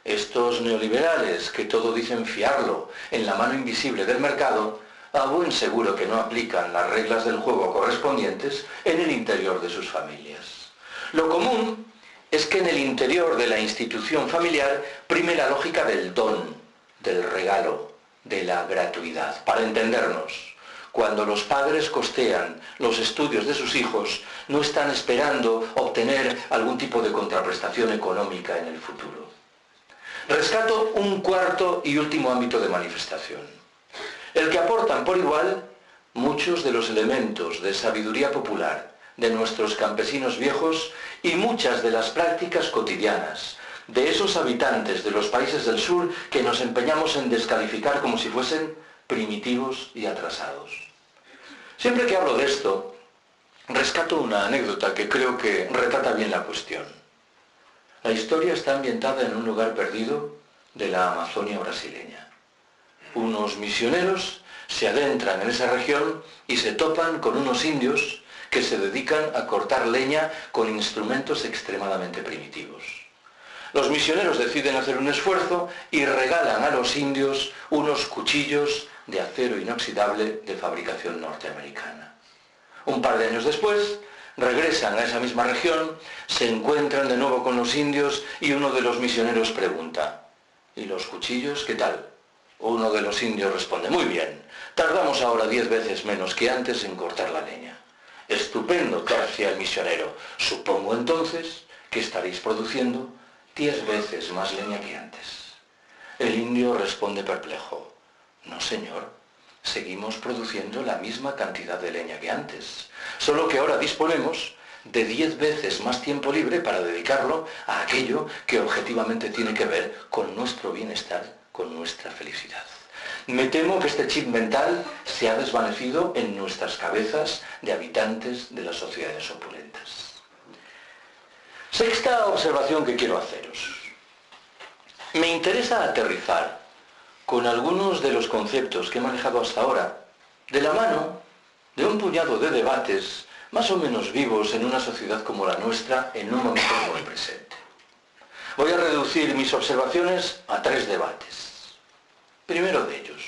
Estos neoliberales que todo dicen fiarlo en la mano invisible del mercado, a buen seguro que no aplican las reglas del juego correspondientes en el interior de sus familias. Lo común es que en el interior de la institución familiar prime la lógica del don, del regalo, de la gratuidad. Para entendernos, cuando los padres costean los estudios de sus hijos, no están esperando obtener algún tipo de contraprestación económica en el futuro. Rescato un cuarto y último ámbito de manifestación, el que aportan por igual muchos de los elementos de sabiduría popular de nuestros campesinos viejos y muchas de las prácticas cotidianas de esos habitantes de los países del sur que nos empeñamos en descalificar como si fuesen primitivos y atrasados. Siempre que hablo de esto, rescato una anécdota que creo que retrata bien la cuestión. La historia está ambientada en un lugar perdido de la Amazonia brasileña. Unos misioneros se adentran en esa región y se topan con unos indios que se dedican a cortar leña con instrumentos extremadamente primitivos. Los misioneros deciden hacer un esfuerzo y regalan a los indios unos cuchillos de acero inoxidable de fabricación norteamericana. Un par de años después, regresan a esa misma región, se encuentran de nuevo con los indios y uno de los misioneros pregunta: ¿y los cuchillos qué tal? Uno de los indios responde: muy bien, tardamos ahora 10 veces menos que antes en cortar la leña. Estupendo, tercia el misionero. Supongo entonces que estaréis produciendo 10 veces más leña que antes. El indio responde perplejo: no, señor, seguimos produciendo la misma cantidad de leña que antes, solo que ahora disponemos de 10 veces más tiempo libre para dedicarlo a aquello que objetivamente tiene que ver con nuestro bienestar, con nuestra felicidad. Me temo que este chip mental se ha desvanecido en nuestras cabezas de habitantes de las sociedades opulentas. Sexta observación que quiero haceros. Me interesa aterrizar con algunos de los conceptos que he manejado hasta ahora, de la mano de un puñado de debates más o menos vivos en una sociedad como la nuestra en un momento como el presente. Voy a reducir mis observaciones a 3 debates. Primero de ellos,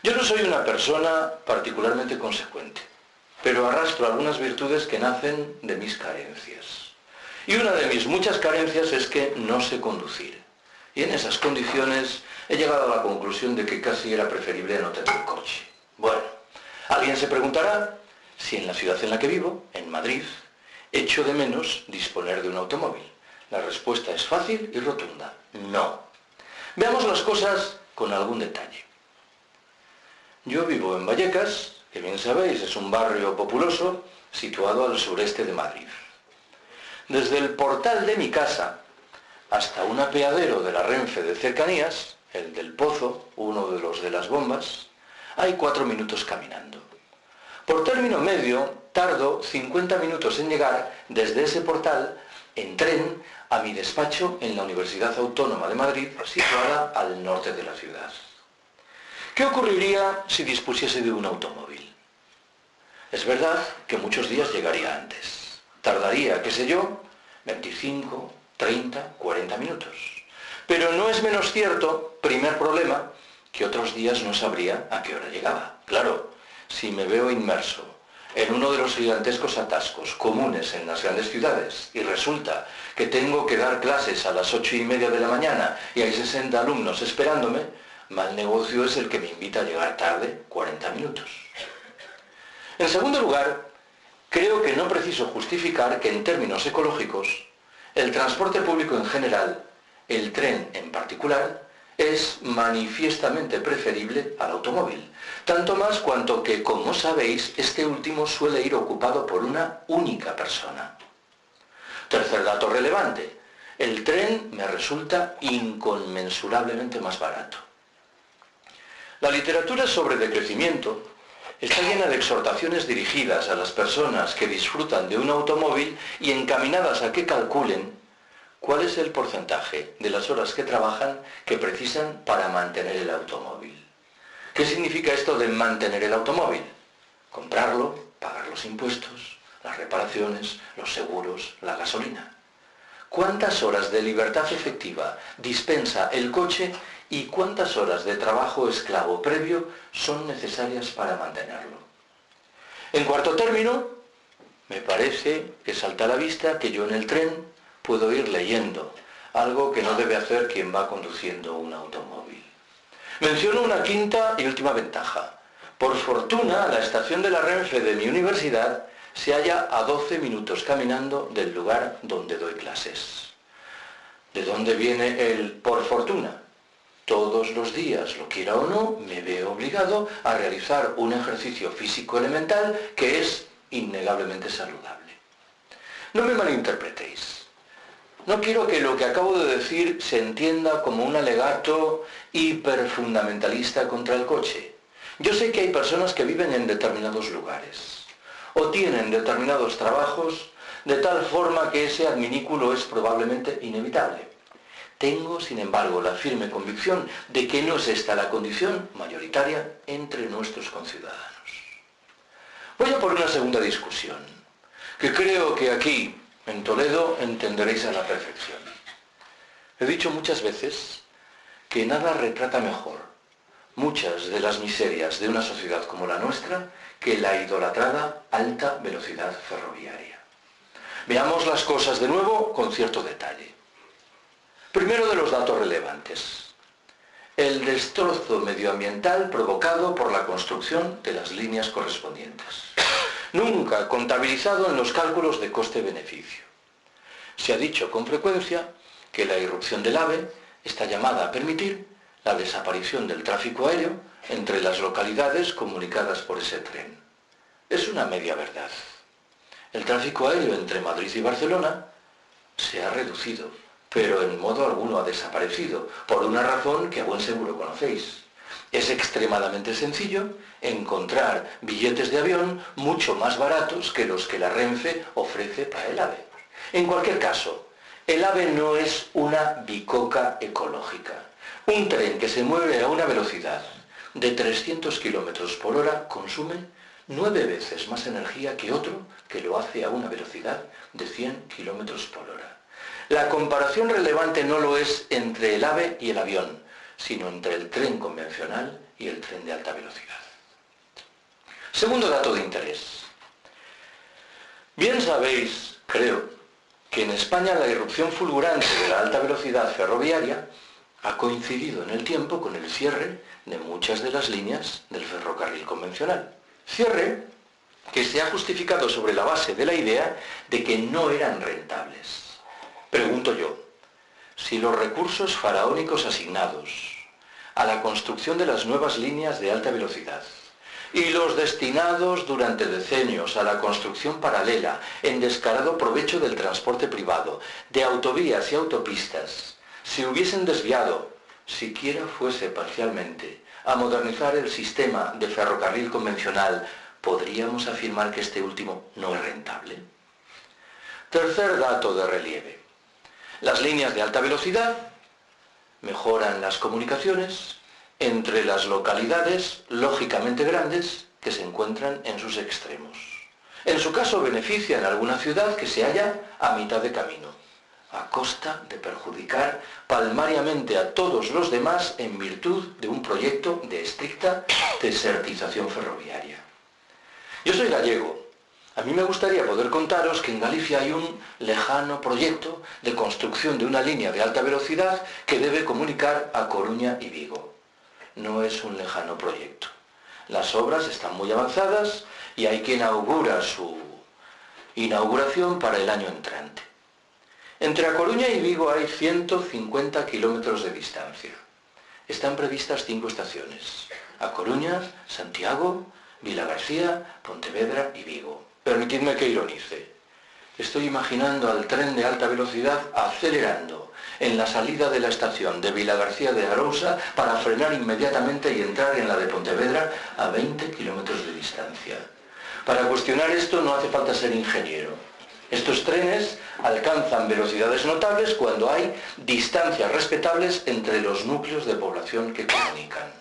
yo no soy una persona particularmente consecuente, pero arrastro algunas virtudes que nacen de mis carencias. Y una de mis muchas carencias es que no sé conducir. Y en esas condiciones he llegado a la conclusión de que casi era preferible no tener coche. Bueno, alguien se preguntará si en la ciudad en la que vivo, en Madrid, echo de menos disponer de un automóvil. La respuesta es fácil y rotunda: no. Veamos las cosas con algún detalle. Yo vivo en Vallecas, que bien sabéis es un barrio populoso situado al sureste de Madrid. Desde el portal de mi casa hasta un apeadero de la Renfe de cercanías, el del Pozo, uno de los de las bombas, hay 4 minutos caminando. Por término medio, tardo 50 minutos en llegar desde ese portal en tren a mi despacho en la Universidad Autónoma de Madrid, situada al norte de la ciudad. ¿Qué ocurriría si dispusiese de un automóvil? Es verdad que muchos días llegaría antes. Tardaría, qué sé yo, 25, 30, 40 minutos. Pero no es menos cierto, primer problema, que otros días no sabría a qué hora llegaba. Claro, si me veo inmerso en uno de los gigantescos atascos comunes en las grandes ciudades y resulta que tengo que dar clases a las 8:30 de la mañana y hay 60 alumnos esperándome, mal negocio es el que me invita a llegar tarde 40 minutos. En segundo lugar, creo que no preciso justificar que en términos ecológicos, el transporte público en general, el tren en particular, es manifiestamente preferible al automóvil, tanto más cuanto que, como sabéis, este último suele ir ocupado por una única persona. Tercer dato relevante, el tren me resulta inconmensurablemente más barato. La literatura sobre decrecimiento está llena de exhortaciones dirigidas a las personas que disfrutan de un automóvil y encaminadas a que calculen ¿cuál es el porcentaje de las horas que trabajan que precisan para mantener el automóvil? ¿Qué significa esto de mantener el automóvil? Comprarlo, pagar los impuestos, las reparaciones, los seguros, la gasolina. ¿Cuántas horas de libertad efectiva dispensa el coche y cuántas horas de trabajo esclavo previo son necesarias para mantenerlo? En cuarto término, me parece que salta a la vista que yo en el tren puedo ir leyendo, algo que no debe hacer quien va conduciendo un automóvil. Menciono una quinta y última ventaja. Por fortuna, la estación de la Renfe de mi universidad se halla a 12 minutos caminando del lugar donde doy clases. ¿De dónde viene el por fortuna? Todos los días, lo quiera o no, me veo obligado a realizar un ejercicio físico elemental que es innegablemente saludable. No me malinterpretéis. No quiero que lo que acabo de decir se entienda como un alegato hiperfundamentalista contra el coche. Yo sé que hay personas que viven en determinados lugares o tienen determinados trabajos de tal forma que ese adminículo es probablemente inevitable. Tengo, sin embargo, la firme convicción de que no es esta la condición mayoritaria entre nuestros conciudadanos. Voy a por una segunda discusión, que creo que aquí, en Toledo, entenderéis a la perfección. He dicho muchas veces que nada retrata mejor muchas de las miserias de una sociedad como la nuestra que la idolatrada alta velocidad ferroviaria. Veamos las cosas de nuevo con cierto detalle. Primero de los datos relevantes. El destrozo medioambiental provocado por la construcción de las líneas correspondientes. Nunca contabilizado en los cálculos de coste-beneficio. Se ha dicho con frecuencia que la irrupción del AVE está llamada a permitir la desaparición del tráfico aéreo entre las localidades comunicadas por ese tren. Es una media verdad. El tráfico aéreo entre Madrid y Barcelona se ha reducido, pero en modo alguno ha desaparecido, por una razón que a buen seguro conocéis. Es extremadamente sencillo encontrar billetes de avión mucho más baratos que los que la Renfe ofrece para el AVE. En cualquier caso, el AVE no es una bicoca ecológica. Un tren que se mueve a una velocidad de 300 km por hora consume 9 veces más energía que otro que lo hace a una velocidad de 100 km por hora. La comparación relevante no lo es entre el AVE y el avión, sino entre el tren convencional y el tren de alta velocidad. Segundo dato de interés. Bien sabéis, creo, que en España la irrupción fulgurante de la alta velocidad ferroviaria ha coincidido en el tiempo con el cierre de muchas de las líneas del ferrocarril convencional. Cierre que se ha justificado sobre la base de la idea de que no eran rentables. Pregunto yo, si los recursos faraónicos asignados a la construcción de las nuevas líneas de alta velocidad y los destinados durante decenios a la construcción paralela en descarado provecho del transporte privado, de autovías y autopistas, se hubiesen desviado, siquiera fuese parcialmente, a modernizar el sistema de ferrocarril convencional, ¿podríamos afirmar que este último no es rentable? Tercer dato de relieve. Las líneas de alta velocidad mejoran las comunicaciones entre las localidades lógicamente grandes que se encuentran en sus extremos. En su caso benefician a alguna ciudad que se halla a mitad de camino, a costa de perjudicar palmariamente a todos los demás en virtud de un proyecto de estricta desertización ferroviaria. Yo soy gallego. A mí me gustaría poder contaros que en Galicia hay un lejano proyecto de construcción de una línea de alta velocidad que debe comunicar a Coruña y Vigo. No es un lejano proyecto. Las obras están muy avanzadas y hay quien augura su inauguración para el año entrante. Entre A Coruña y Vigo hay 150 kilómetros de distancia. Están previstas 5 estaciones: A Coruña, Santiago, Vilagarcía, Pontevedra y Vigo. Permitidme que ironice. Estoy imaginando al tren de alta velocidad acelerando en la salida de la estación de Vilagarcía de Arousa para frenar inmediatamente y entrar en la de Pontevedra a 20 kilómetros de distancia. Para cuestionar esto no hace falta ser ingeniero. Estos trenes alcanzan velocidades notables cuando hay distancias respetables entre los núcleos de población que comunican.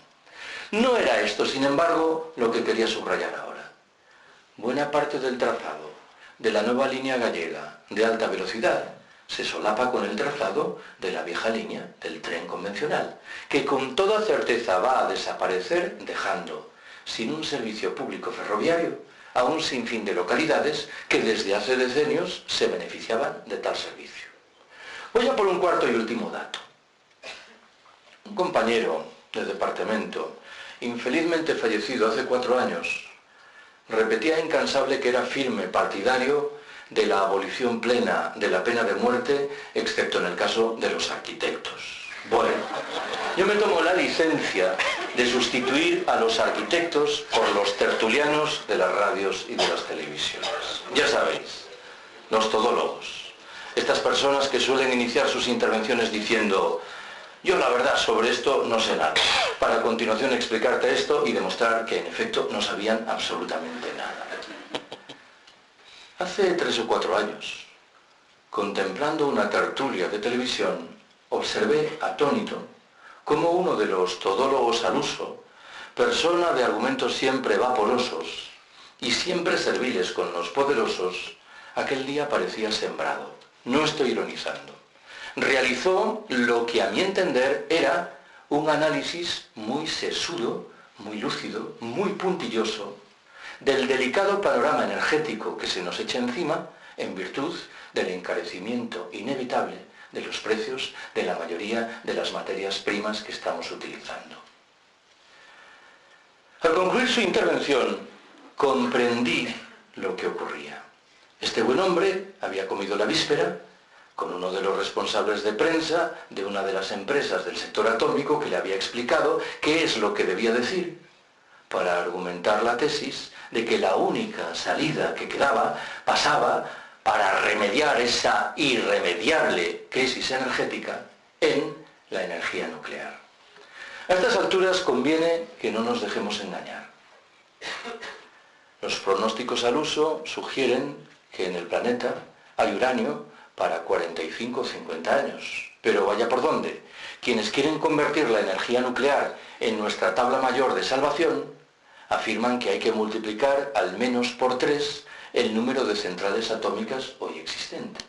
No era esto, sin embargo, lo que quería subrayar ahora. Buena parte del trazado de la nueva línea gallega de alta velocidad se solapa con el trazado de la vieja línea del tren convencional, que con toda certeza va a desaparecer dejando sin un servicio público ferroviario a un sinfín de localidades que desde hace decenios se beneficiaban de tal servicio. Voy a por un cuarto y último dato. Un compañero de departamento, infelizmente fallecido hace 4 años, repetía incansable que era firme partidario de la abolición plena de la pena de muerte, excepto en el caso de los arquitectos. Bueno, yo me tomo la licencia de sustituir a los arquitectos por los tertulianos de las radios y de las televisiones. Ya sabéis, los todólogos. Estas personas que suelen iniciar sus intervenciones diciendo: yo la verdad sobre esto no sé nada, para a continuación explicarte esto y demostrar que en efecto no sabían absolutamente nada. Hace 3 o 4 años, contemplando una tertulia de televisión, observé atónito cómo uno de los todólogos al uso, persona de argumentos siempre vaporosos y siempre serviles con los poderosos, aquel día parecía sembrado. No estoy ironizando. Realizó lo que a mi entender era un análisis muy sesudo, muy lúcido, muy puntilloso del delicado panorama energético que se nos echa encima en virtud del encarecimiento inevitable de los precios de la mayoría de las materias primas que estamos utilizando. Al concluir su intervención, comprendí lo que ocurría. Este buen hombre había comido la víspera con uno de los responsables de prensa de una de las empresas del sector atómico que le había explicado qué es lo que debía decir para argumentar la tesis de que la única salida que quedaba pasaba para remediar esa irremediable crisis energética en la energía nuclear. A estas alturas conviene que no nos dejemos engañar. Los pronósticos al uso sugieren que en el planeta hay uranio para 45 o 50 años. Pero vaya por dónde. Quienes quieren convertir la energía nuclear en nuestra tabla mayor de salvación afirman que hay que multiplicar al menos por 3 el número de centrales atómicas hoy existentes.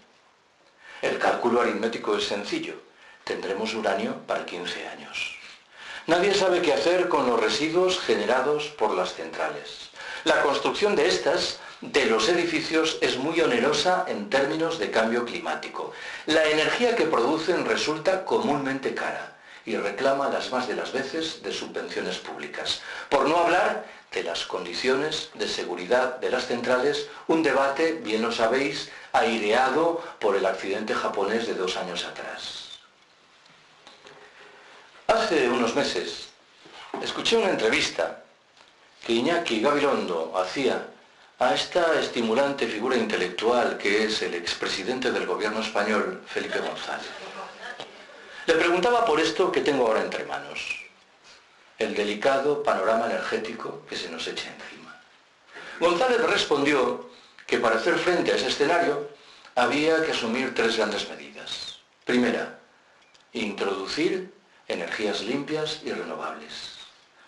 El cálculo aritmético es sencillo. Tendremos uranio para 15 años. Nadie sabe qué hacer con los residuos generados por las centrales. La construcción de estas, de los edificios, es muy onerosa en términos de cambio climático. La energía que producen resulta comúnmente cara y reclama las más de las veces de subvenciones públicas. Por no hablar de las condiciones de seguridad de las centrales, un debate, bien lo sabéis, aireado por el accidente japonés de 2 años atrás. Hace unos meses escuché una entrevista que Iñaki Gabilondo hacía a esta estimulante figura intelectual que es el expresidente del gobierno español, Felipe González. Le preguntaba por esto que tengo ahora entre manos, el delicado panorama energético que se nos echa encima. González respondió que para hacer frente a ese escenario había que asumir 3 grandes medidas. Primera, introducir energías limpias y renovables.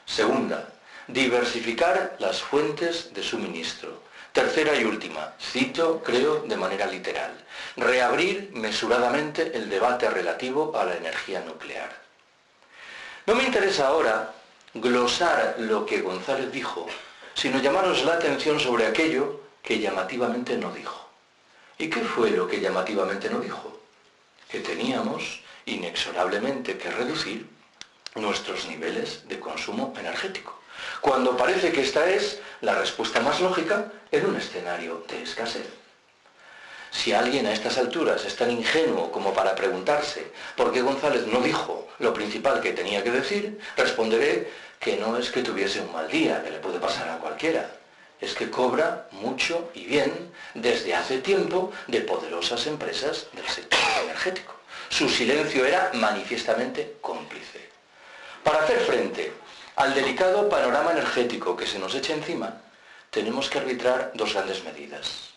Segunda, diversificar las fuentes de suministro. Tercera y última, cito, creo, de manera literal, reabrir mesuradamente el debate relativo a la energía nuclear. No me interesa ahora glosar lo que González dijo, sino llamaros la atención sobre aquello que llamativamente no dijo. ¿Y qué fue lo que llamativamente no dijo? Que teníamos inexorablemente que reducir nuestros niveles de consumo energético, cuando parece que esta es la respuesta más lógica en un escenario de escasez. Si alguien a estas alturas es tan ingenuo como para preguntarse por qué González no dijo lo principal que tenía que decir, responderé que no es que tuviese un mal día, que le puede pasar a cualquiera, es que cobra mucho y bien desde hace tiempo de poderosas empresas del sector energético. Su silencio era manifiestamente cómplice. Para hacer frente al delicado panorama energético que se nos echa encima, tenemos que arbitrar 2 grandes medidas.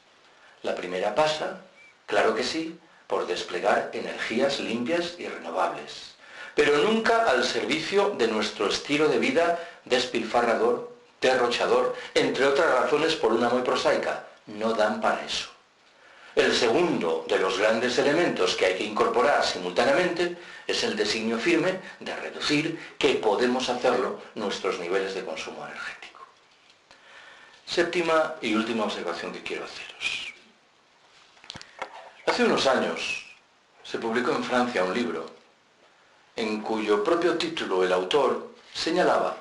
La primera pasa, claro que sí, por desplegar energías limpias y renovables, pero nunca al servicio de nuestro estilo de vida despilfarrador, derrochador, entre otras razones por una muy prosaica, no dan para eso. El segundo de los grandes elementos que hay que incorporar simultáneamente es el designio firme de reducir, que podemos hacerlo, nuestros niveles de consumo energético. Séptima y última observación que quiero haceros. Hace unos años se publicó en Francia un libro en cuyo propio título el autor señalaba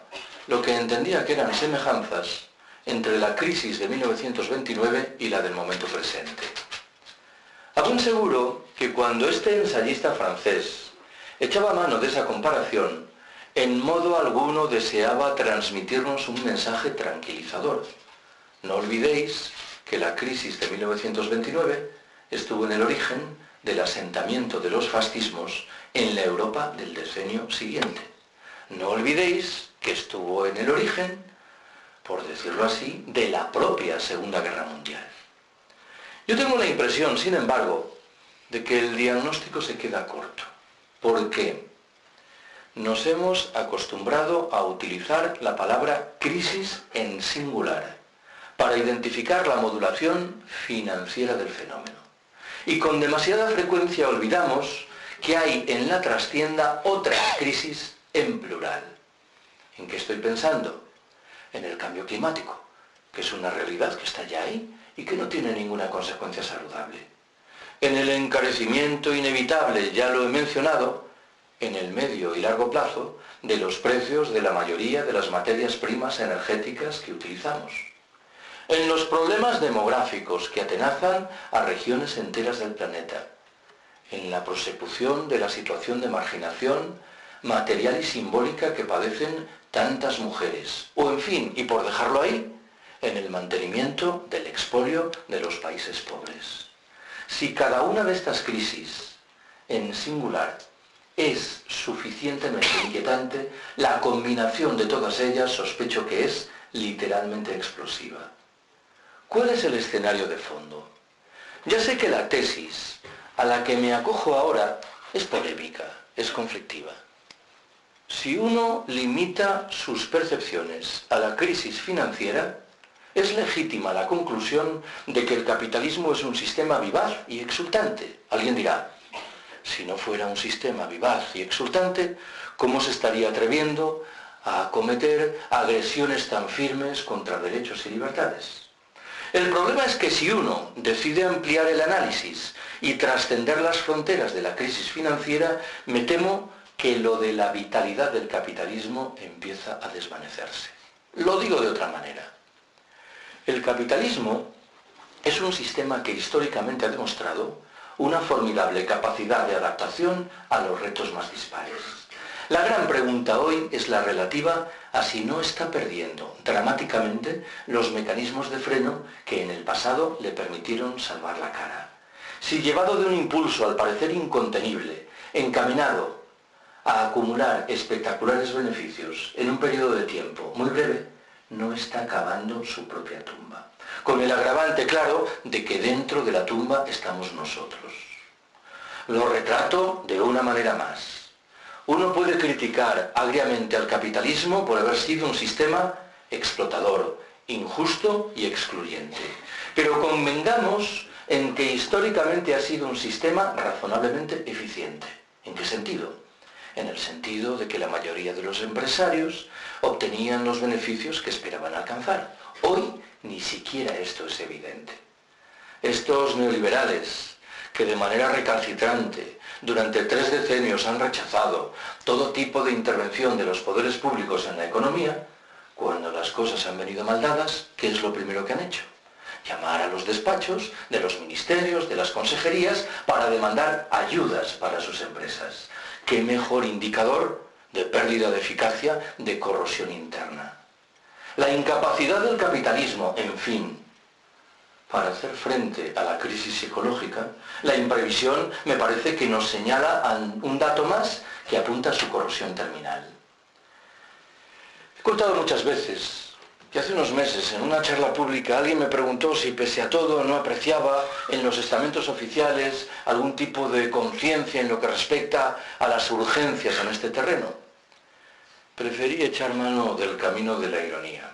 lo que entendía que eran semejanzas entre la crisis de 1929 y la del momento presente. A buen seguro que cuando este ensayista francés echaba mano de esa comparación, en modo alguno deseaba transmitirnos un mensaje tranquilizador. No olvidéis que la crisis de 1929 estuvo en el origen del asentamiento de los fascismos en la Europa del decenio siguiente. No olvidéis que estuvo en el origen, por decirlo así, de la propia Segunda Guerra Mundial. Yo tengo la impresión, sin embargo, de que el diagnóstico se queda corto, porque nos hemos acostumbrado a utilizar la palabra crisis en singular para identificar la modulación financiera del fenómeno. Y con demasiada frecuencia olvidamos que hay en la trastienda otra crisis en plural. ¿En qué estoy pensando? En el cambio climático, que es una realidad que está ya ahí y que no tiene ninguna consecuencia saludable. En el encarecimiento inevitable, ya lo he mencionado, en el medio y largo plazo, de los precios de la mayoría de las materias primas energéticas que utilizamos. En los problemas demográficos que atenazan a regiones enteras del planeta. En la prosecución de la situación de marginación material y simbólica que padecen tantas mujeres. O en fin, y por dejarlo ahí, en el mantenimiento del expolio de los países pobres. Si cada una de estas crisis, en singular, es suficientemente inquietante, la combinación de todas ellas sospecho que es literalmente explosiva. ¿Cuál es el escenario de fondo? Ya sé que la tesis a la que me acojo ahora es polémica, es conflictiva. Si uno limita sus percepciones a la crisis financiera, es legítima la conclusión de que el capitalismo es un sistema vivaz y exultante. Alguien dirá, si no fuera un sistema vivaz y exultante, ¿cómo se estaría atreviendo a acometer agresiones tan firmes contra derechos y libertades? El problema es que si uno decide ampliar el análisis y trascender las fronteras de la crisis financiera, me temo que lo de la vitalidad del capitalismo empieza a desvanecerse. Lo digo de otra manera. El capitalismo es un sistema que históricamente ha demostrado una formidable capacidad de adaptación a los retos más dispares. La gran pregunta hoy es la relativa a si no está perdiendo dramáticamente los mecanismos de freno que en el pasado le permitieron salvar la cara. Si llevado de un impulso al parecer incontenible, encaminado a acumular espectaculares beneficios en un periodo de tiempo muy breve, no está acabando su propia tumba. Con el agravante, claro, de que dentro de la tumba estamos nosotros. Lo retrato de una manera más. Uno puede criticar agriamente al capitalismo por haber sido un sistema explotador, injusto y excluyente. Pero convengamos en que históricamente ha sido un sistema razonablemente eficiente. ¿En qué sentido? En el sentido de que la mayoría de los empresarios obtenían los beneficios que esperaban alcanzar. Hoy ni siquiera esto es evidente. Estos neoliberales, que de manera recalcitrante durante 3 decenios han rechazado todo tipo de intervención de los poderes públicos en la economía, cuando las cosas han venido mal dadas, ¿qué es lo primero que han hecho? Llamar a los despachos de los ministerios, de las consejerías, para demandar ayudas para sus empresas. ¿Qué mejor indicador de pérdida de eficacia, de corrosión interna? La incapacidad del capitalismo, en fin, para hacer frente a la crisis psicológica, la imprevisión me parece que nos señala un dato más que apunta a su corrosión terminal. He contado muchas veces que hace unos meses, en una charla pública, alguien me preguntó si pese a todo no apreciaba en los estamentos oficiales algún tipo de conciencia en lo que respecta a las urgencias en este terreno. Preferí echar mano del camino de la ironía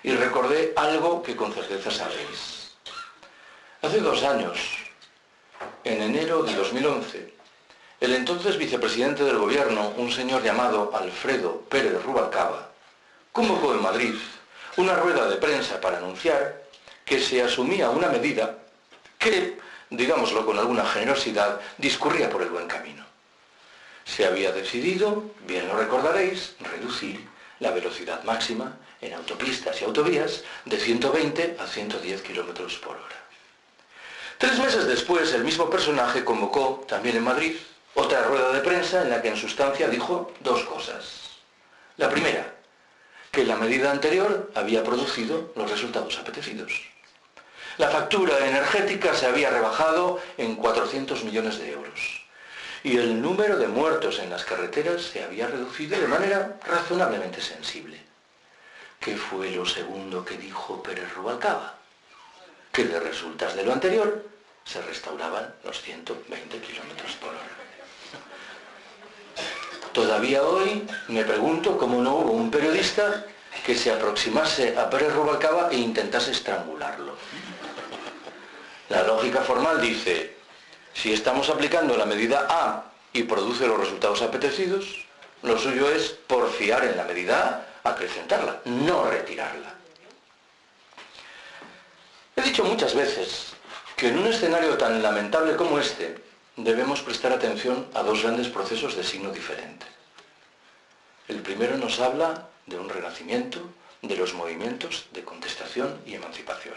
y recordé algo que con certeza sabéis. Hace 2 años, en enero de 2011, el entonces vicepresidente del gobierno, un señor llamado Alfredo Pérez Rubalcaba, convocó en Madrid una rueda de prensa para anunciar que se asumía una medida que, digámoslo con alguna generosidad, discurría por el buen camino. Se había decidido, bien lo recordaréis, reducir la velocidad máxima en autopistas y autovías de 120 a 110 kilómetros por hora. 3 meses después, el mismo personaje convocó, también en Madrid, otra rueda de prensa en la que en sustancia dijo 2 cosas. La primera, que la medida anterior había producido los resultados apetecidos. La factura energética se había rebajado en 400 millones de euros y el número de muertos en las carreteras se había reducido de manera razonablemente sensible. ¿Qué fue lo segundo que dijo Pérez Rubalcaba? Que de resultas de lo anterior se restauraban los 120 kilómetros por hora. Todavía hoy me pregunto cómo no hubo un periodista que se aproximase a Pérez Rubalcaba e intentase estrangularlo. La lógica formal dice, si estamos aplicando la medida A y produce los resultados apetecidos, lo suyo es porfiar en la medida A, acrecentarla, no retirarla. He dicho muchas veces que en un escenario tan lamentable como este, debemos prestar atención a 2 grandes procesos de signo diferente. El primero nos habla de un renacimiento de los movimientos de contestación y emancipación.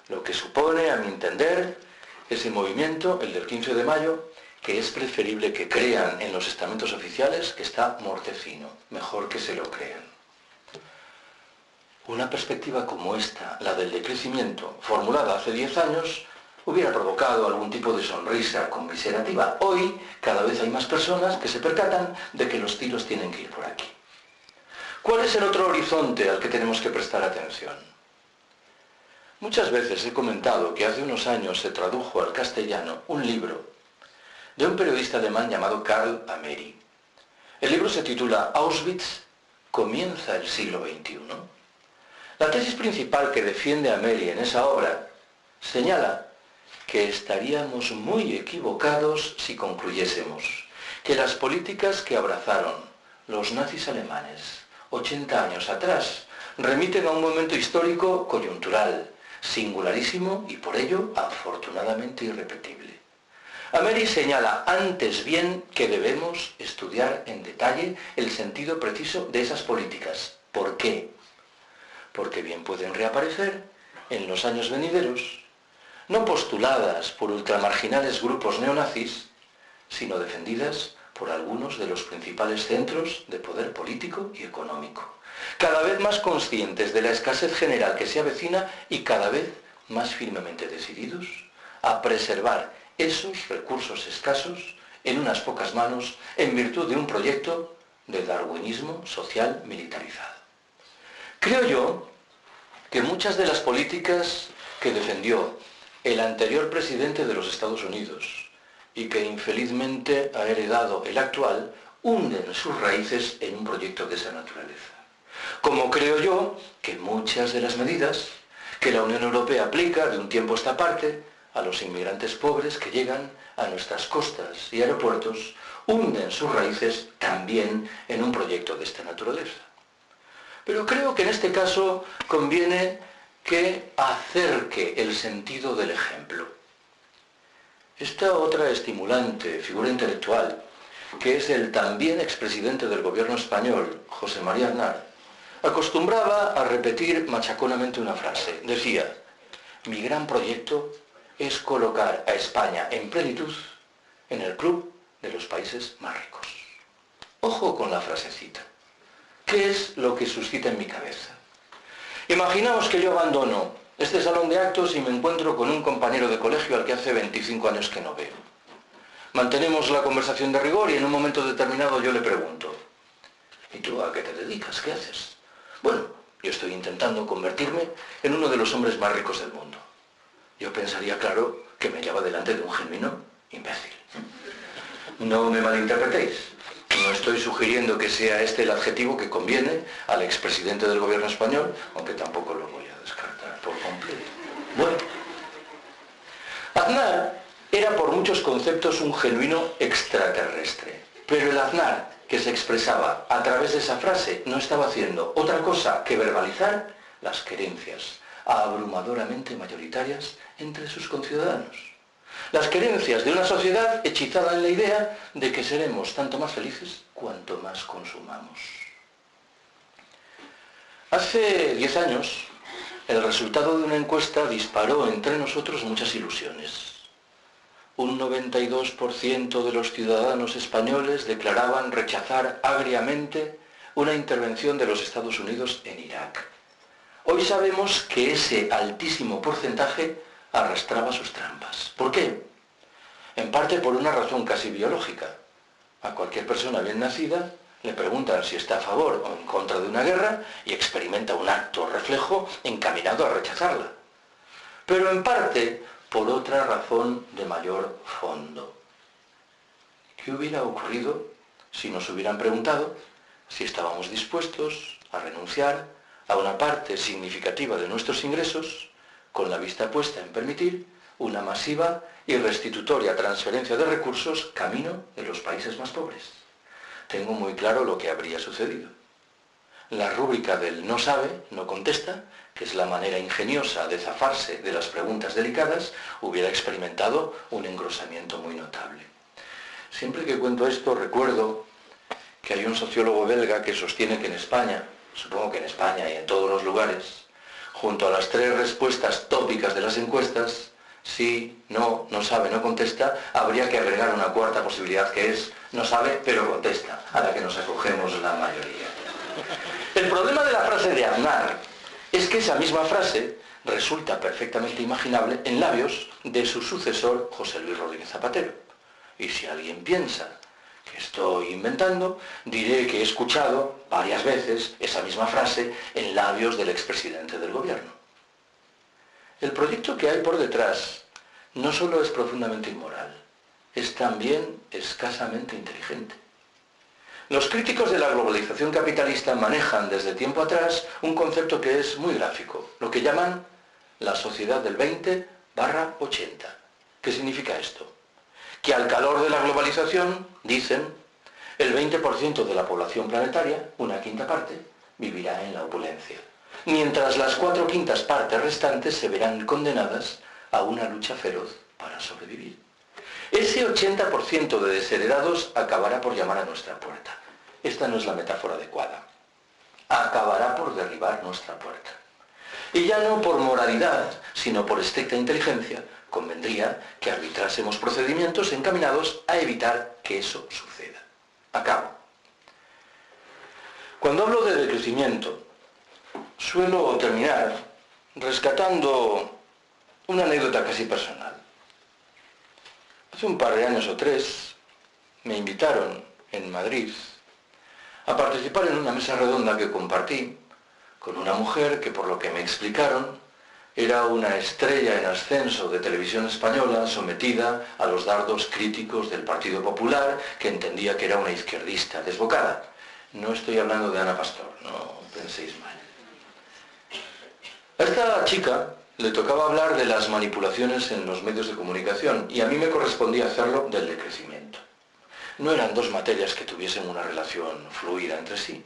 Lo que supone, a mi entender, ese movimiento, el del 15 de mayo, que es preferible que crean en los estamentos oficiales que está mortecino, mejor que se lo crean. Una perspectiva como esta, la del decrecimiento, formulada hace 10 años, hubiera provocado algún tipo de sonrisa conmiserativa. Hoy, cada vez hay más personas que se percatan de que los tiros tienen que ir por aquí. ¿Cuál es el otro horizonte al que tenemos que prestar atención? Muchas veces he comentado que hace unos años se tradujo al castellano un libro de un periodista alemán llamado Karl Ameri. El libro se titula Auschwitz, comienza el siglo XXI. La tesis principal que defiende Ameri en esa obra señala que estaríamos muy equivocados si concluyésemos que las políticas que abrazaron los nazis alemanes 80 años atrás remiten a un momento histórico coyuntural, singularísimo y por ello afortunadamente irrepetible. Ameri señala antes bien que debemos estudiar en detalle el sentido preciso de esas políticas. ¿Por qué? Porque bien pueden reaparecer en los años venideros, no postuladas por ultramarginales grupos neonazis, sino defendidas por algunos de los principales centros de poder político y económico, cada vez más conscientes de la escasez general que se avecina y cada vez más firmemente decididos a preservar esos recursos escasos en unas pocas manos en virtud de un proyecto de darwinismo social militarizado. Creo yo que muchas de las políticas que defendió el anterior presidente de los Estados Unidos y que infelizmente ha heredado el actual, hunden sus raíces en un proyecto de esa naturaleza. Como creo yo que muchas de las medidas que la Unión Europea aplica de un tiempo a esta parte a los inmigrantes pobres que llegan a nuestras costas y aeropuertos, hunden sus raíces también en un proyecto de esta naturaleza. Pero creo que en este caso conviene que acerque el sentido del ejemplo. Esta otra estimulante figura intelectual, que es el también expresidente del gobierno español, José María Aznar, acostumbraba a repetir machaconamente una frase. Decía, mi gran proyecto es colocar a España en plenitud en el club de los países más ricos. Ojo con la frasecita. ¿Qué es lo que suscita en mi cabeza? Imaginaos que yo abandono este salón de actos y me encuentro con un compañero de colegio al que hace 25 años que no veo. Mantenemos la conversación de rigor y en un momento determinado yo le pregunto, ¿y tú a qué te dedicas? ¿Qué haces? Bueno, Yo estoy intentando convertirme en uno de los hombres más ricos del mundo. Yo pensaría, claro, que me hallaba delante de un genuino imbécil. No me malinterpretéis. No estoy sugiriendo que sea este el adjetivo que conviene al expresidente del gobierno español, aunque tampoco lo voy a descartar por completo. Bueno, Aznar era por muchos conceptos un genuino extraterrestre, pero el Aznar que se expresaba a través de esa frase no estaba haciendo otra cosa que verbalizar las querencias abrumadoramente mayoritarias entre sus conciudadanos. Las querencias de una sociedad hechizada en la idea de que seremos tanto más felices cuanto más consumamos. Hace 10 años, el resultado de una encuesta disparó entre nosotros muchas ilusiones. Un 92% de los ciudadanos españoles declaraban rechazar agriamente una intervención de los Estados Unidos en Irak. Hoy sabemos que ese altísimo porcentaje arrastraba sus trampas. ¿Por qué? En parte por una razón casi biológica. A cualquier persona bien nacida le preguntan si está a favor o en contra de una guerra y experimenta un acto reflejo encaminado a rechazarla. Pero en parte por otra razón de mayor fondo. ¿Qué hubiera ocurrido si nos hubieran preguntado si estábamos dispuestos a renunciar a una parte significativa de nuestros ingresos con la vista puesta en permitir una masiva y restitutoria transferencia de recursos camino de los países más pobres? Tengo muy claro lo que habría sucedido. La rúbrica del no sabe, no contesta, que es la manera ingeniosa de zafarse de las preguntas delicadas, hubiera experimentado un engrosamiento muy notable. Siempre que cuento esto recuerdo que hay un sociólogo belga que sostiene que en España, supongo que en España y en todos los lugares, junto a las 3 respuestas tópicas de las encuestas, sí, no sabe, no contesta, habría que agregar una cuarta posibilidad que es no sabe, pero contesta, a la que nos acogemos la mayoría. El problema de la frase de Aznar es que esa misma frase resulta perfectamente imaginable en labios de su sucesor José Luis Rodríguez Zapatero. Y si alguien piensa que estoy inventando, diré que he escuchado varias veces esa misma frase en labios del expresidente del gobierno. El proyecto que hay por detrás no solo es profundamente inmoral, es también escasamente inteligente. Los críticos de la globalización capitalista manejan desde tiempo atrás un concepto que es muy gráfico, lo que llaman la sociedad del 20/80. ¿Qué significa esto? Que al calor de la globalización, dicen, el 20% de la población planetaria, una quinta parte, vivirá en la opulencia, mientras las 4/5 partes restantes se verán condenadas a una lucha feroz para sobrevivir. Ese 80% de desheredados acabará por llamar a nuestra puerta. Esta no es la metáfora adecuada. Acabará por derribar nuestra puerta. Y ya no por moralidad, sino por estricta inteligencia, convendría que arbitrásemos procedimientos encaminados a evitar que eso suceda. Acabo. Cuando hablo de decrecimiento, suelo terminar rescatando una anécdota casi personal. Hace un par de años o 3 me invitaron en Madrid a participar en una mesa redonda que compartí con una mujer que, por lo que me explicaron, era una estrella en ascenso de televisión española sometida a los dardos críticos del Partido Popular, que entendía que era una izquierdista desbocada. No estoy hablando de Ana Pastor, no penséis mal. A esta chica le tocaba hablar de las manipulaciones en los medios de comunicación y a mí me correspondía hacerlo del decrecimiento. No eran 2 materias que tuviesen una relación fluida entre sí.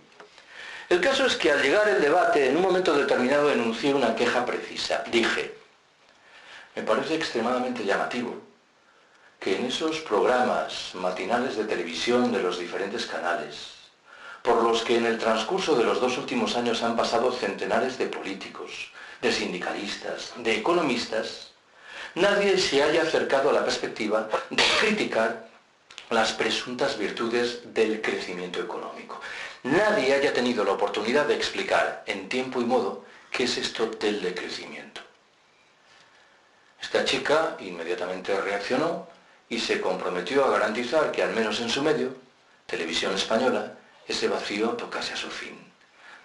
El caso es que al llegar el debate, en un momento determinado enuncié una queja precisa. Dije, me parece extremadamente llamativo que en esos programas matinales de televisión de los diferentes canales, por los que en el transcurso de los 2 últimos años han pasado centenares de políticos, de sindicalistas, de economistas, nadie se haya acercado a la perspectiva de criticar las presuntas virtudes del crecimiento económico. Nadie haya tenido la oportunidad de explicar en tiempo y modo qué es esto del decrecimiento. Esta chica inmediatamente reaccionó y se comprometió a garantizar que, al menos en su medio, Televisión Española, ese vacío tocase a su fin.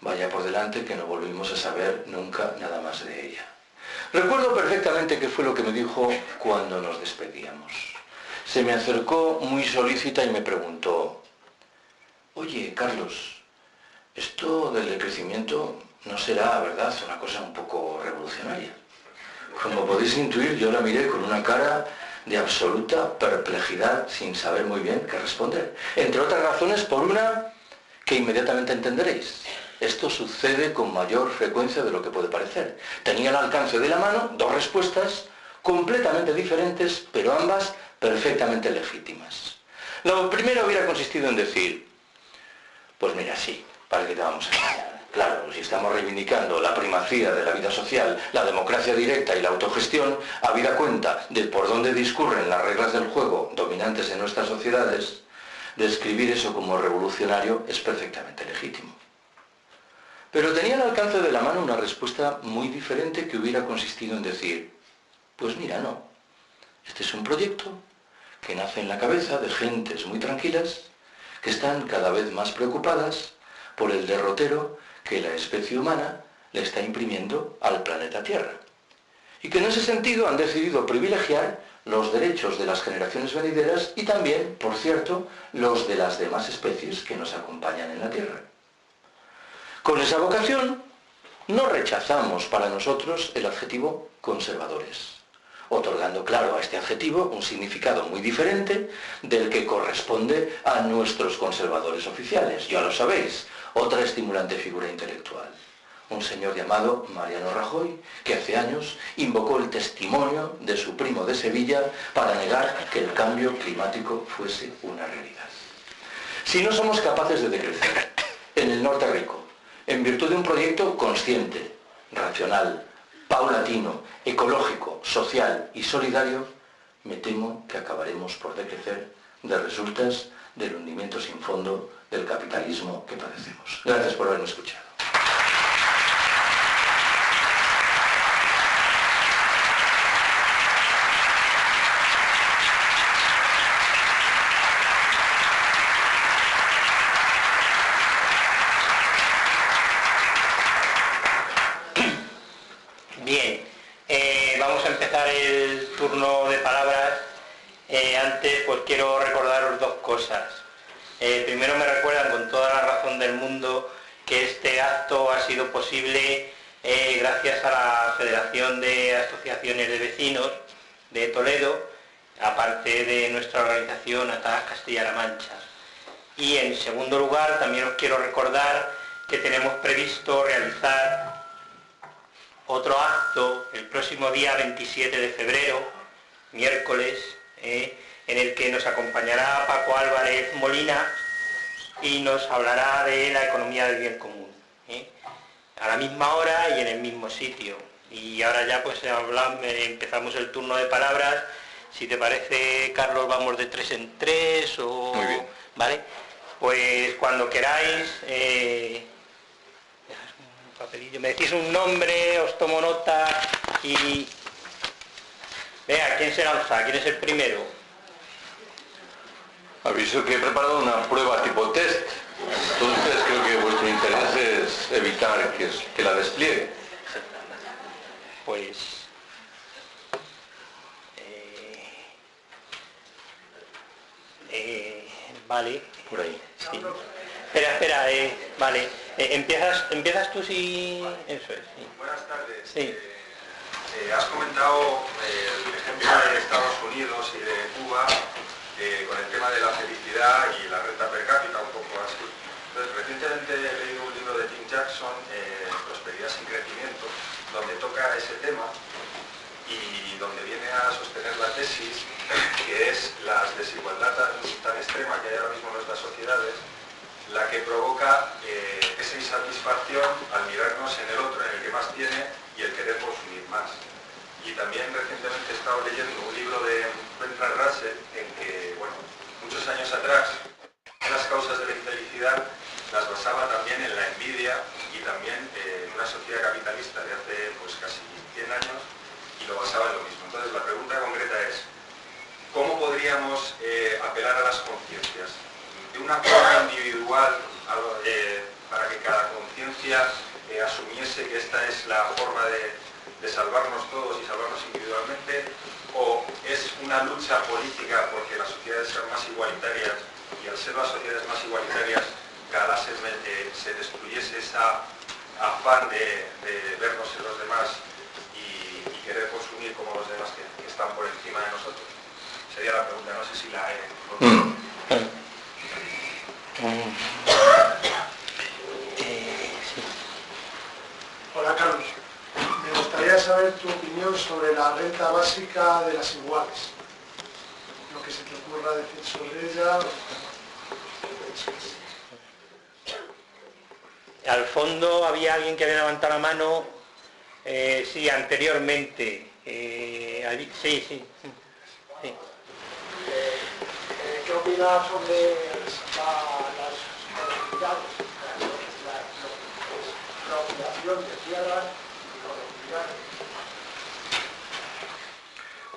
Vaya por delante que no volvimos a saber nunca nada más de ella. Recuerdo perfectamente qué fue lo que me dijo cuando nos despedíamos. Se me acercó muy solícita y me preguntó: oye, Carlos, esto del decrecimiento no será, ¿verdad?, una cosa un poco revolucionaria. Como podéis intuir, yo la miré con una cara de absoluta perplejidad, sin saber muy bien qué responder. Entre otras razones, por una que inmediatamente entenderéis. Esto sucede con mayor frecuencia de lo que puede parecer. Tenía al alcance de la mano dos respuestas completamente diferentes, pero ambas perfectamente legítimas. La primera hubiera consistido en decir: pues mira, sí, ¿para qué te vamos a engañar? Claro, si estamos reivindicando la primacía de la vida social, la democracia directa y la autogestión, habida cuenta de por dónde discurren las reglas del juego dominantes en nuestras sociedades, describir eso como revolucionario es perfectamente legítimo. Pero tenía al alcance de la mano una respuesta muy diferente que hubiera consistido en decir: pues mira, no. Este es un proyecto que nace en la cabeza de gentes muy tranquilas que están cada vez más preocupadas por el derrotero que la especie humana le está imprimiendo al planeta Tierra. Y que en ese sentido han decidido privilegiar los derechos de las generaciones venideras y también, por cierto, los de las demás especies que nos acompañan en la Tierra. Con esa vocación, no rechazamos para nosotros el adjetivo conservadores, otorgando, claro, a este adjetivo un significado muy diferente del que corresponde a nuestros conservadores oficiales. Ya lo sabéis, otra estimulante figura intelectual. Un señor llamado Mariano Rajoy, que hace años invocó el testimonio de su primo de Sevilla para negar que el cambio climático fuese una realidad. Si no somos capaces de decrecer en el norte rico, en virtud de un proyecto consciente, racional, paulatino, ecológico, social y solidario, me temo que acabaremos por decrecer de resultas del hundimiento sin fondo del capitalismo que padecemos. Gracias por haberme escuchado. Bien, vamos a empezar el turno de palabras. Antes pues quiero recordaros dos cosas. Primero, me recuerdan con toda la razón del mundo que este acto ha sido posible gracias a la Federación de Asociaciones de Vecinos de Toledo, aparte de nuestra organización Atadas Castilla-La Mancha. Y en segundo lugar, también os quiero recordar que tenemos previsto realizar otro acto el próximo día 27 de febrero, miércoles, en el que nos acompañará Paco Álvarez Molina y nos hablará de la economía del bien común, a la misma hora y en el mismo sitio. Y ahora ya pues empezamos el turno de palabras. Si te parece, Carlos, vamos de 3 en 3 o... Muy bien. ¿Vale? Pues cuando queráis, papelillo, me decís un nombre, os tomo nota y... Vea, ¿quién se lanza? ¿Quién es el primero? Aviso que he preparado una prueba tipo test, entonces creo que vuestro interés es evitar que la despliegue. Pues... vale. Por ahí. Sí. Espera, vale. Empiezas tú si... Eso es, sí. Buenas tardes. Sí. Has comentado el ejemplo de Estados Unidos y de Cuba con el tema de la felicidad y la renta per cápita, un poco así. Entonces, recientemente he leído un libro de Tim Jackson, Prosperidad sin crecimiento, donde toca ese tema y donde viene a sostener la tesis que es la desigualdad tan extrema que hay ahora mismo en nuestras sociedades la que provoca esa insatisfacción al mirarnos en el otro, en el que más tiene y el querer consumir más. Y también recientemente he estado leyendo un libro de Bertrand Russell en que, bueno, muchos años atrás las causas de la infelicidad las basaba también en la envidia y también en una sociedad capitalista de hace pues casi 100 años y lo basaba en lo mismo. Entonces la pregunta concreta es, ¿cómo podríamos apelar a las conciencias? De una forma individual para que cada conciencia conciencia asumiese que esta es la forma de salvarnos todos y salvarnos individualmente, o es una lucha política porque las sociedades sean más igualitarias y al ser las sociedades más igualitarias cada se destruyese esa afán de vernos en los demás y querer consumir como los demás que están por encima de nosotros? Sería la pregunta, no sé si la he... Hola Carlos, me gustaría saber tu opinión sobre la renta básica de las iguales. Lo que se te ocurra decir sobre ella. Al fondo había alguien que había levantado la mano, sí, anteriormente. Sí. ¿Qué opinas sobre las comunidades? La ocupación de tierras y los comunidades.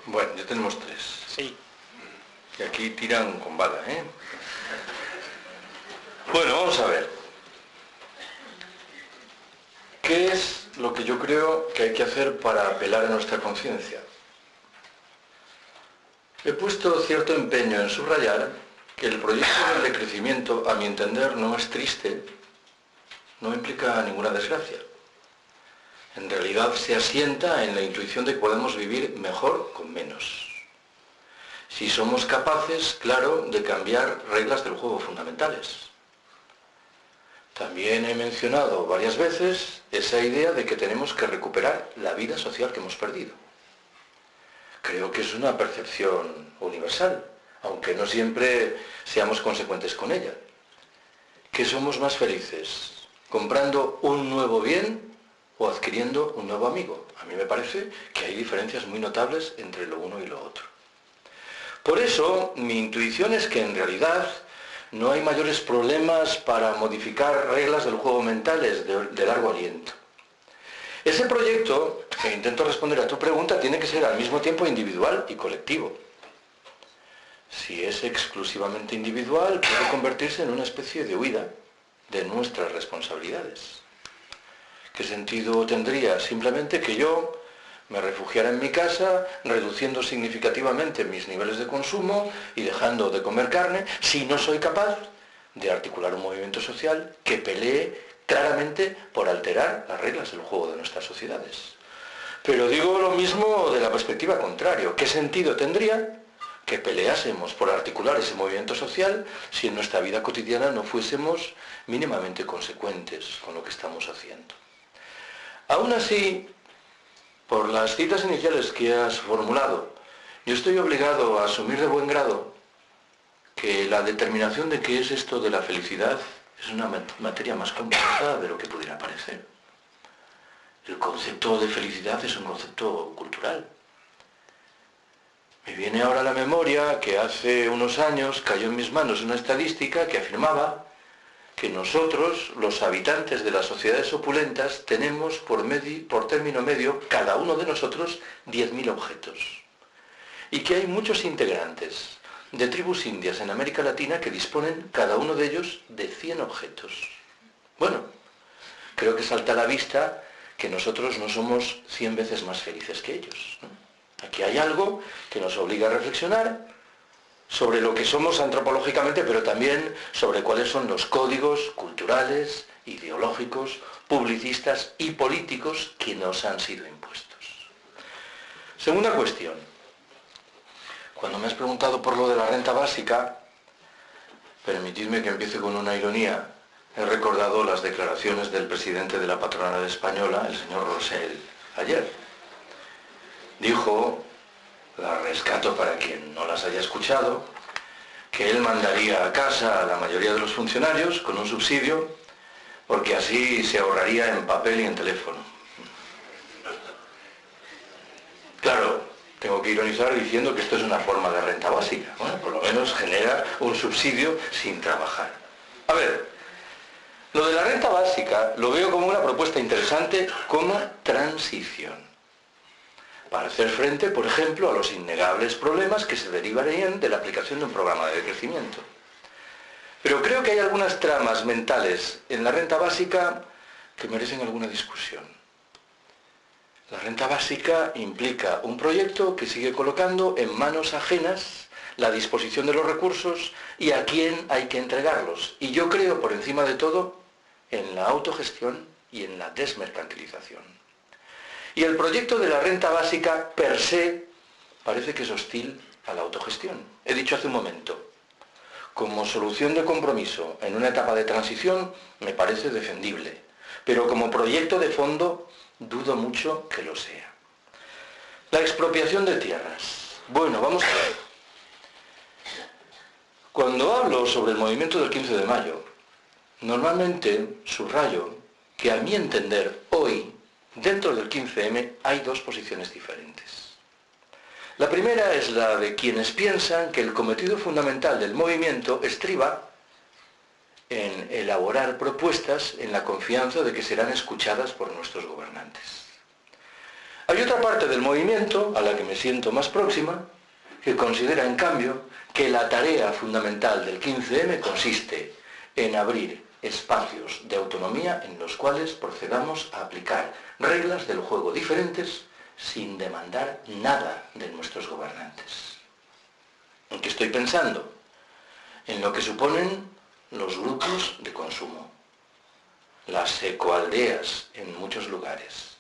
Bueno, ya tenemos tres. Sí. Y aquí tiran con bala, ¿eh? Bueno, vamos a ver. ¿Qué es lo que yo creo que hay que hacer para apelar a nuestra conciencia? He puesto cierto empeño en subrayar que el proyecto del decrecimiento, a mi entender, no es triste, no implica ninguna desgracia. En realidad se asienta en la intuición de que podemos vivir mejor con menos. Si somos capaces, claro, de cambiar reglas del juego fundamentales. También he mencionado varias veces esa idea de que tenemos que recuperar la vida social que hemos perdido. Creo que es una percepción universal, aunque no siempre seamos consecuentes con ella. ¿Que somos más felices? ¿Comprando un nuevo bien o adquiriendo un nuevo amigo? A mí me parece que hay diferencias muy notables entre lo uno y lo otro. Por eso, mi intuición es que en realidad no hay mayores problemas para modificar reglas del juego mentales de largo aliento. Ese proyecto, que intento responder a tu pregunta, tiene que ser al mismo tiempo individual y colectivo. Si es exclusivamente individual, puede convertirse en una especie de huida de nuestras responsabilidades. ¿Qué sentido tendría? Simplemente que yo me refugiara en mi casa, reduciendo significativamente mis niveles de consumo y dejando de comer carne, si no soy capaz de articular un movimiento social que pelee claramente por alterar las reglas del juego de nuestras sociedades. Pero digo lo mismo de la perspectiva contraria. ¿Qué sentido tendría que peleásemos por articular ese movimiento social si en nuestra vida cotidiana no fuésemos mínimamente consecuentes con lo que estamos haciendo? Aún así, por las citas iniciales que has formulado, yo estoy obligado a asumir de buen grado que la determinación de qué es esto de la felicidad es una materia más compleja de lo que pudiera parecer. El concepto de felicidad es un concepto cultural. Me viene ahora a la memoria que hace unos años cayó en mis manos una estadística que afirmaba que nosotros, los habitantes de las sociedades opulentas, tenemos por término medio, cada uno de nosotros, 10.000 objetos. Y que hay muchos integrantes de tribus indias en América Latina que disponen, cada uno de ellos, de 100 objetos. Bueno, creo que salta a la vista que nosotros no somos 100 veces más felices que ellos, ¿no? Aquí hay algo que nos obliga a reflexionar sobre lo que somos antropológicamente, pero también sobre cuáles son los códigos culturales, ideológicos, publicistas y políticos que nos han sido impuestos. Segunda cuestión. Cuando me has preguntado por lo de la renta básica, permitidme que empiece con una ironía. He recordado las declaraciones del presidente de la patronal española, el señor Rosell, ayer. Dijo, la rescato para quien no las haya escuchado, que él mandaría a casa a la mayoría de los funcionarios con un subsidio, porque así se ahorraría en papel y en teléfono. Claro, tengo que ironizar diciendo que esto es una forma de renta básica. Bueno, por lo menos genera un subsidio sin trabajar. A ver, lo de la renta básica lo veo como una propuesta interesante como transición, para hacer frente, por ejemplo, a los innegables problemas que se derivarían de la aplicación de un programa de decrecimiento. Pero creo que hay algunas tramas mentales en la renta básica que merecen alguna discusión. La renta básica implica un proyecto que sigue colocando en manos ajenas la disposición de los recursos y a quién hay que entregarlos. Y yo creo, por encima de todo, en la autogestión y en la desmercantilización. Y el proyecto de la renta básica per se parece que es hostil a la autogestión. He dicho hace un momento, como solución de compromiso en una etapa de transición me parece defendible, pero como proyecto de fondo dudo mucho que lo sea. La expropiación de tierras. Bueno, vamos a ver. Cuando hablo sobre el movimiento del 15 de mayo, normalmente subrayo que a mi entender hoy, dentro del 15M, hay dos posiciones diferentes. La primera es la de quienes piensan que el cometido fundamental del movimiento estriba en elaborar propuestas en la confianza de que serán escuchadas por nuestros gobernantes. Hay otra parte del movimiento, a la que me siento más próxima, que considera en cambio que la tarea fundamental del 15M consiste en abrir espacios de autonomía en los cuales procedamos a aplicar reglas del juego diferentes sin demandar nada de nuestros gobernantes. ¿En qué estoy pensando? En lo que suponen los grupos de consumo, las ecoaldeas en muchos lugares,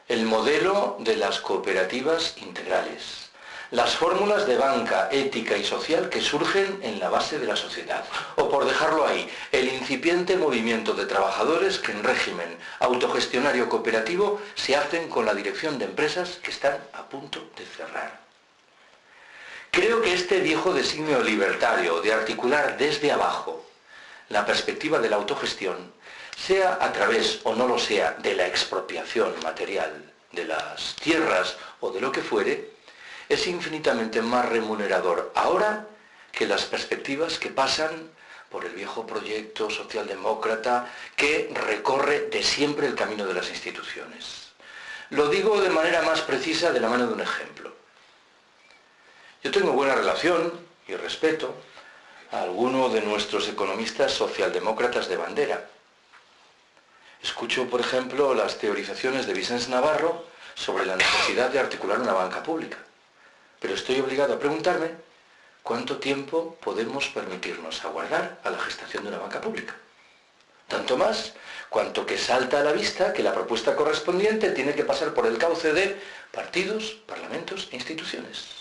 el modelo de las cooperativas integrales, las fórmulas de banca ética y social que surgen en la base de la sociedad, o por dejarlo ahí, el incipiente movimiento de trabajadores que en régimen autogestionario cooperativo se hacen con la dirección de empresas que están a punto de cerrar. Creo que este viejo designio libertario de articular desde abajo la perspectiva de la autogestión, sea a través o no lo sea de la expropiación material de las tierras o de lo que fuere, es infinitamente más remunerador ahora que las perspectivas que pasan por el viejo proyecto socialdemócrata que recorre de siempre el camino de las instituciones. Lo digo de manera más precisa de la mano de un ejemplo. Yo tengo buena relación y respeto a alguno de nuestros economistas socialdemócratas de bandera. Escucho, por ejemplo, las teorizaciones de Vicens Navarro sobre la necesidad de articular una banca pública. Pero estoy obligado a preguntarme cuánto tiempo podemos permitirnos aguardar a la gestación de una banca pública. Tanto más cuanto que salta a la vista que la propuesta correspondiente tiene que pasar por el cauce de partidos, parlamentos e instituciones.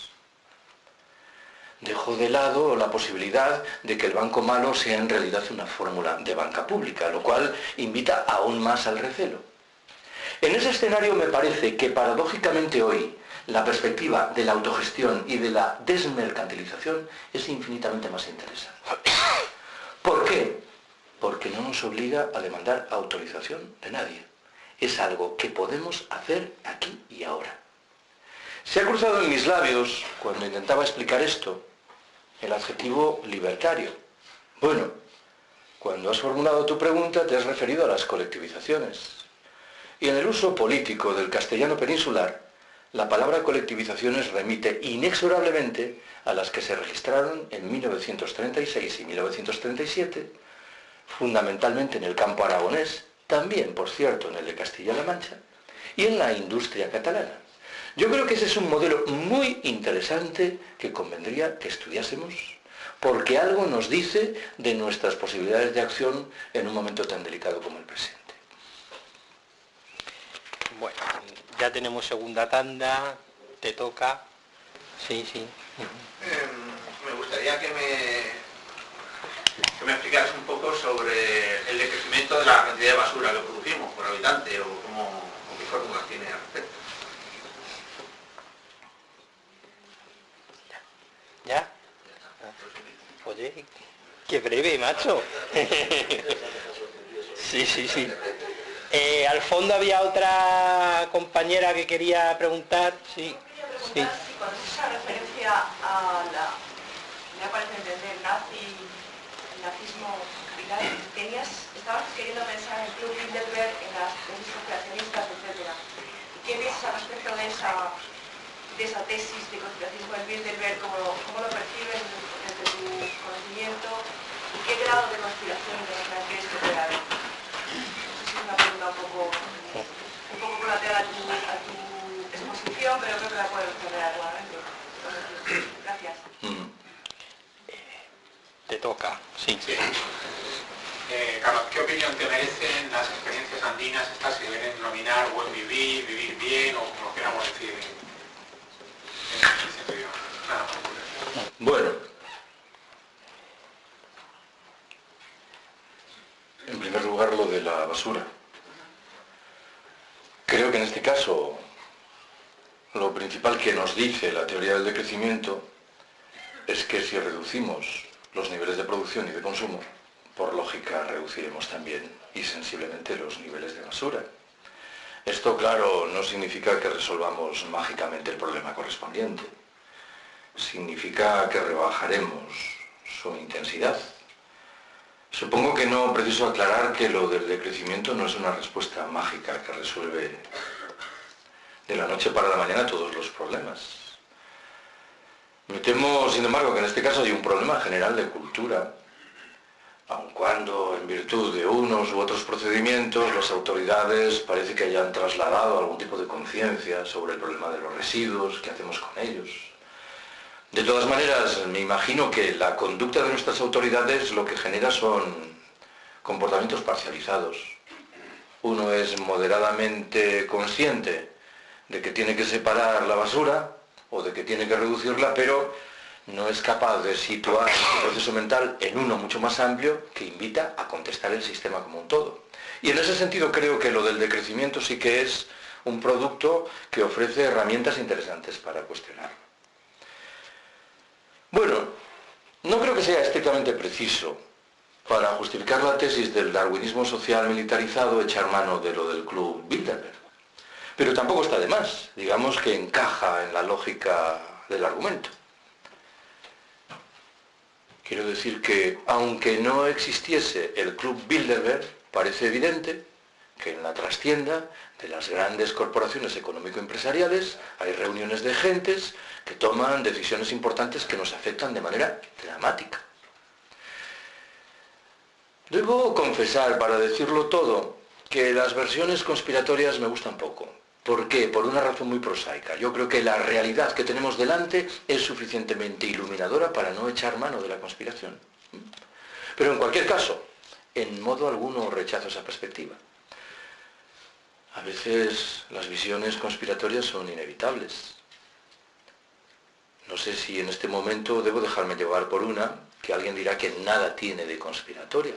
Dejo de lado la posibilidad de que el banco malo sea en realidad una fórmula de banca pública, lo cual invita aún más al recelo. En ese escenario me parece que paradójicamente hoy la perspectiva de la autogestión y de la desmercantilización es infinitamente más interesante. ¿Por qué? Porque no nos obliga a demandar autorización de nadie. Es algo que podemos hacer aquí y ahora. Se ha cruzado en mis labios, cuando intentaba explicar esto, el adjetivo libertario. Bueno, cuando has formulado tu pregunta te has referido a las colectivizaciones. Y en el uso político del castellano peninsular, la palabra colectivizaciones remite inexorablemente a las que se registraron en 1936 y 1937, fundamentalmente en el campo aragonés, también, por cierto, en el de Castilla-La Mancha, y en la industria catalana. Yo creo que ese es un modelo muy interesante que convendría que estudiásemos, porque algo nos dice de nuestras posibilidades de acción en un momento tan delicado como el presente. Bueno, ya tenemos segunda tanda, te toca. Sí. Me gustaría que me explicaras un poco sobre el decrecimiento de la cantidad de basura que producimos por habitante o qué fórmulas tiene al respecto. ¿Ya? Oye, qué breve, macho. Sí. Al fondo había otra compañera que quería preguntar. Sí. Con esa referencia a la, me parece entender, nazismo capital, estabas queriendo pensar en el Club Bilderberg, en las tesis conspiracionistas, etc. ¿Qué piensas al respecto de esa tesis de conspiracismo del Bilderberg? ¿Cómo lo percibes desde tu conocimiento? ¿Y qué grado de conspiración crees que puede haber? No sé si es una pregunta. toca, sí. Sí. Carlos, ¿qué opinión te merecen las experiencias andinas estas que deben denominar buen vivir, vivir bien, o como queramos decir en ese sentido? Nada más. Bueno, en primer lugar lo de la basura. Creo que en este caso lo principal que nos dice la teoría del decrecimiento es que si reducimos los niveles de producción y de consumo, por lógica reduciremos también y sensiblemente los niveles de basura. Esto, claro, no significa que resolvamos mágicamente el problema correspondiente. Significa que rebajaremos su intensidad. Supongo que no preciso aclarar que lo del decrecimiento no es una respuesta mágica que resuelve de la noche para la mañana todos los problemas. Me temo, sin embargo, que en este caso hay un problema general de cultura, aun cuando en virtud de unos u otros procedimientos las autoridades parece que hayan trasladado algún tipo de conciencia sobre el problema de los residuos, qué hacemos con ellos. De todas maneras, me imagino que la conducta de nuestras autoridades lo que genera son comportamientos parcializados. Uno es moderadamente consciente de que tiene que separar la basura o de que tiene que reducirla, pero no es capaz de situar su proceso mental en uno mucho más amplio que invita a contestar el sistema como un todo. Y en ese sentido creo que lo del decrecimiento sí que es un producto que ofrece herramientas interesantes para cuestionar. Bueno, no creo que sea estrictamente preciso para justificar la tesis del darwinismo social militarizado echar mano de lo del Club Bilderberg. Pero tampoco está de más, digamos que encaja en la lógica del argumento. Quiero decir que, aunque no existiese el Club Bilderberg, parece evidente que en la trastienda de las grandes corporaciones económico-empresariales hay reuniones de gentes que toman decisiones importantes que nos afectan de manera dramática. Debo confesar, para decirlo todo, que las versiones conspiratorias me gustan poco. ¿Por qué? Por una razón muy prosaica. Yo creo que la realidad que tenemos delante es suficientemente iluminadora para no echar mano de la conspiración. Pero en cualquier caso, en modo alguno rechazo esa perspectiva. A veces las visiones conspiratorias son inevitables. No sé si en este momento debo dejarme llevar por una que alguien dirá que nada tiene de conspiratoria.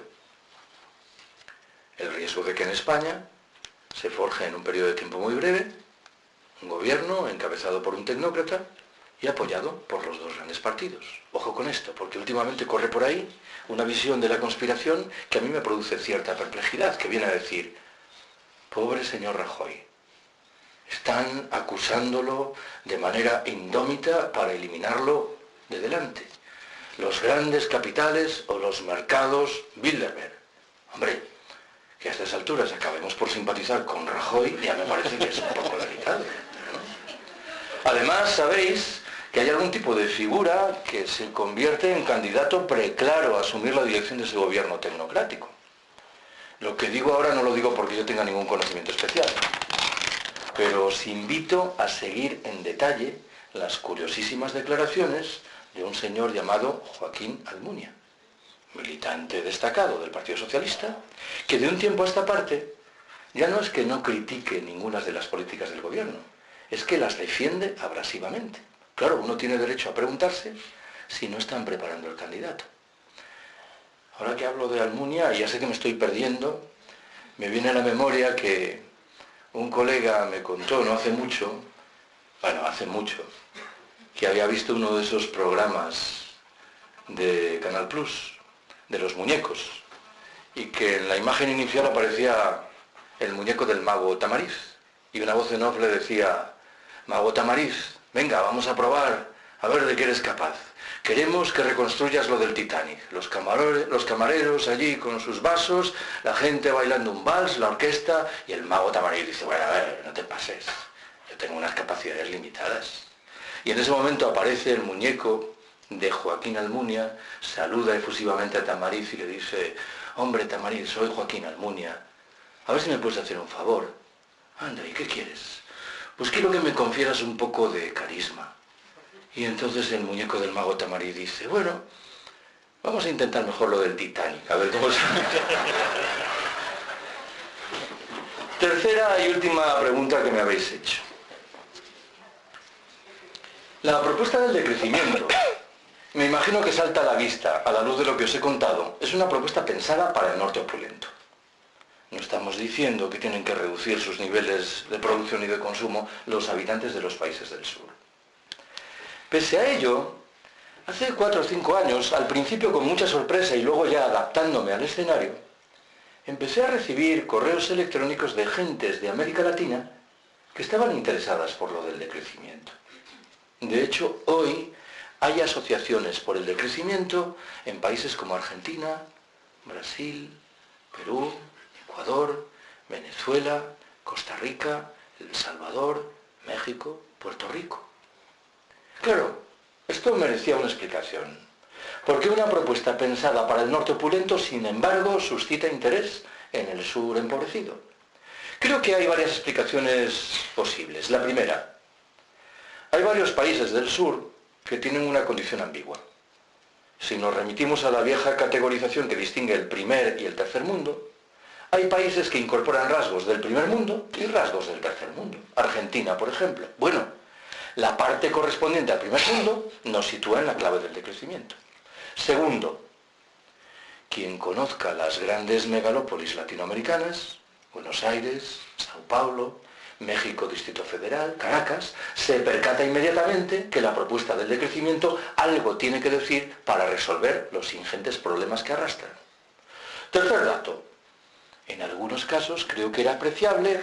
El riesgo de que en España se forje en un periodo de tiempo muy breve un gobierno encabezado por un tecnócrata y apoyado por los dos grandes partidos. Ojo con esto, porque últimamente corre por ahí una visión de la conspiración que a mí me produce cierta perplejidad, que viene a decir: pobre señor Rajoy, están acusándolo de manera indómita para eliminarlo de delante. Los grandes capitales o los mercados Bilderberg. Hombre, que a estas alturas acabemos por simpatizar con Rajoy ya me parece que es un poco delicado, ¿no? Además, sabéis que hay algún tipo de figura que se convierte en candidato preclaro a asumir la dirección de ese gobierno tecnocrático. Lo que digo ahora no lo digo porque yo tenga ningún conocimiento especial, pero os invito a seguir en detalle las curiosísimas declaraciones de un señor llamado Joaquín Almunia, militante destacado del Partido Socialista, que de un tiempo a esta parte ya no es que no critique ninguna de las políticas del gobierno, es que las defiende abrasivamente. Claro, uno tiene derecho a preguntarse si no están preparando el candidato. Ahora que hablo de Almunia, y ya sé que me estoy perdiendo, me viene a la memoria que un colega me contó no hace mucho, que había visto uno de esos programas de Canal Plus, de los muñecos, y que en la imagen inicial aparecía el muñeco del mago Tamariz, y una voz en off le decía: mago Tamariz, venga, vamos a probar, a ver de qué eres capaz. Queremos que reconstruyas lo del Titanic. Los camareros allí con sus vasos, la gente bailando un vals, la orquesta, y el mago Tamariz dice: bueno, a ver, no te pases, yo tengo unas capacidades limitadas. Y en ese momento aparece el muñeco de Joaquín Almunia, saluda efusivamente a Tamariz y le dice: hombre Tamariz, soy Joaquín Almunia, a ver si me puedes hacer un favor. Anda, ¿y qué quieres? Pues quiero que me confieras un poco de carisma. Y entonces el muñeco del mago Tamariz dice: bueno, Vamos a intentar mejor lo del Titanic, a ver cómo se... Tercera y última pregunta que me habéis hecho. La propuesta del decrecimiento, me imagino que salta a la vista, a la luz de lo que os he contado, es una propuesta pensada para el norte opulento. No estamos diciendo que tienen que reducir sus niveles de producción y de consumo los habitantes de los países del sur. Pese a ello, hace 4 o 5 años, al principio con mucha sorpresa y luego ya adaptándome al escenario, empecé a recibir correos electrónicos de gentes de América Latina que estaban interesadas por lo del decrecimiento. De hecho, hoy hay asociaciones por el decrecimiento en países como Argentina, Brasil, Perú, Ecuador, Venezuela, Costa Rica, El Salvador, México, Puerto Rico. Claro, esto merecía una explicación. ¿Por qué una propuesta pensada para el norte opulento, sin embargo, suscita interés en el sur empobrecido? Creo que hay varias explicaciones posibles. La primera, hay varios países del sur que tienen una condición ambigua. Si nos remitimos a la vieja categorización que distingue el primer y el tercer mundo, hay países que incorporan rasgos del primer mundo y rasgos del tercer mundo. Argentina, por ejemplo. Bueno, la parte correspondiente al primer mundo nos sitúa en la clave del decrecimiento. Segundo, quien conozca las grandes megalópolis latinoamericanas, Buenos Aires, Sao Paulo, México, Distrito Federal, Caracas, se percata inmediatamente que la propuesta del decrecimiento algo tiene que decir para resolver los ingentes problemas que arrastran. Tercer dato. En algunos casos creo que era apreciable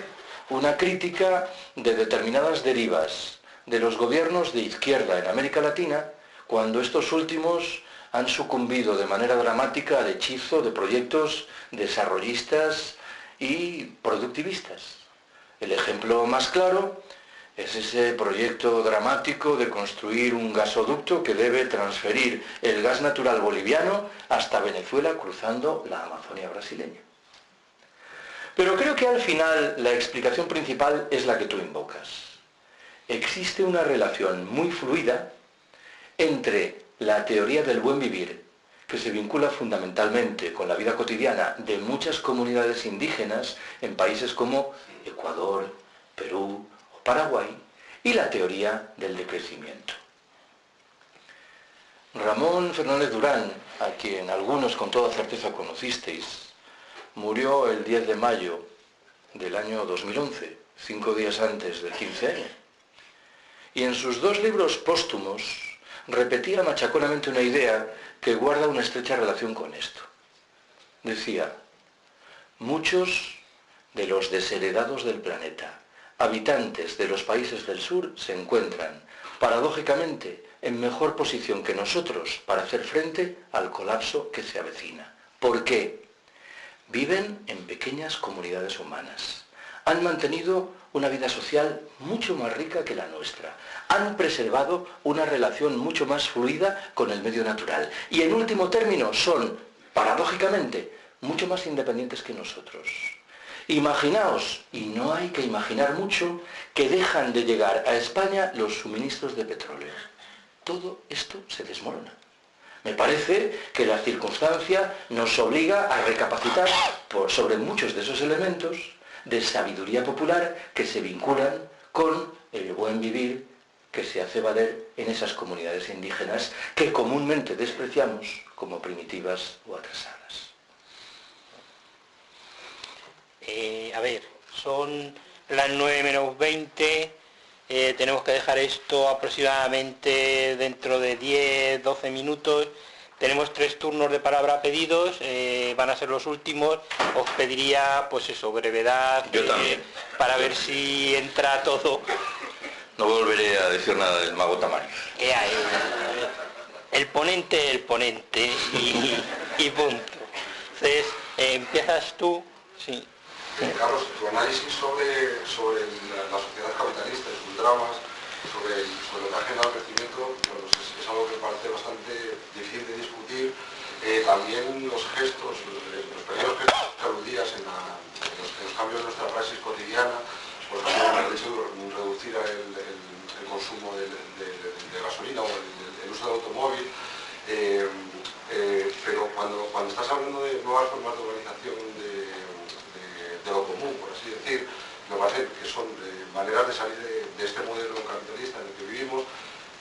una crítica de determinadas derivas de los gobiernos de izquierda en América Latina cuando estos últimos han sucumbido de manera dramática al hechizo de proyectos desarrollistas y productivistas. El ejemplo más claro es ese proyecto dramático de construir un gasoducto que debe transferir el gas natural boliviano hasta Venezuela cruzando la Amazonia brasileña. Pero creo que al final la explicación principal es la que tú invocas. Existe una relación muy fluida entre la teoría del buen vivir, que se vincula fundamentalmente con la vida cotidiana de muchas comunidades indígenas en países como Ecuador, Perú o Paraguay, y la teoría del decrecimiento. Ramón Fernández Durán, a quien algunos con toda certeza conocisteis, murió el 10 de mayo del año 2011, 5 días antes del 15 años. Y en sus 2 libros póstumos repetía machaconamente una idea que guarda una estrecha relación con esto. Decía, muchos de los desheredados del planeta, habitantes de los países del sur, se encuentran, paradójicamente, en mejor posición que nosotros para hacer frente al colapso que se avecina. ¿Por qué? Viven en pequeñas comunidades humanas. Han mantenido una vida social mucho más rica que la nuestra. Han preservado una relación mucho más fluida con el medio natural. Y en último término son, paradójicamente, mucho más independientes que nosotros. Imaginaos, y no hay que imaginar mucho, que dejan de llegar a España los suministros de petróleo. Todo esto se desmorona. Me parece que la circunstancia nos obliga a recapacitar sobre muchos de esos elementos de sabiduría popular que se vinculan con el buen vivir que se hace valer en esas comunidades indígenas que comúnmente despreciamos como primitivas o atrasadas. A ver, son las 9 menos 20, tenemos que dejar esto aproximadamente dentro de 10-12 minutos. Tenemos 3 turnos de palabra pedidos, van a ser los últimos. Os pediría, pues eso, brevedad. Yo también. Para ver si entra todo. No volveré a decir nada del mago Tamariz. El ponente y punto. Entonces, empiezas tú. Sí. Carlos, tu análisis sobre la sociedad capitalista y sus dramas, sobre lo que ha generado el crecimiento, bueno, es algo que me parece bastante difícil de discutir. También los gestos, los pequeños gestos que aludías en los cambios de nuestra praxis cotidiana, por ejemplo, el hecho de reducir el consumo de gasolina o el uso del automóvil, cuando estás hablando de nuevas formas de organización de lo común, por así decir, me parece que son maneras de salir de este modelo capitalista en el que vivimos,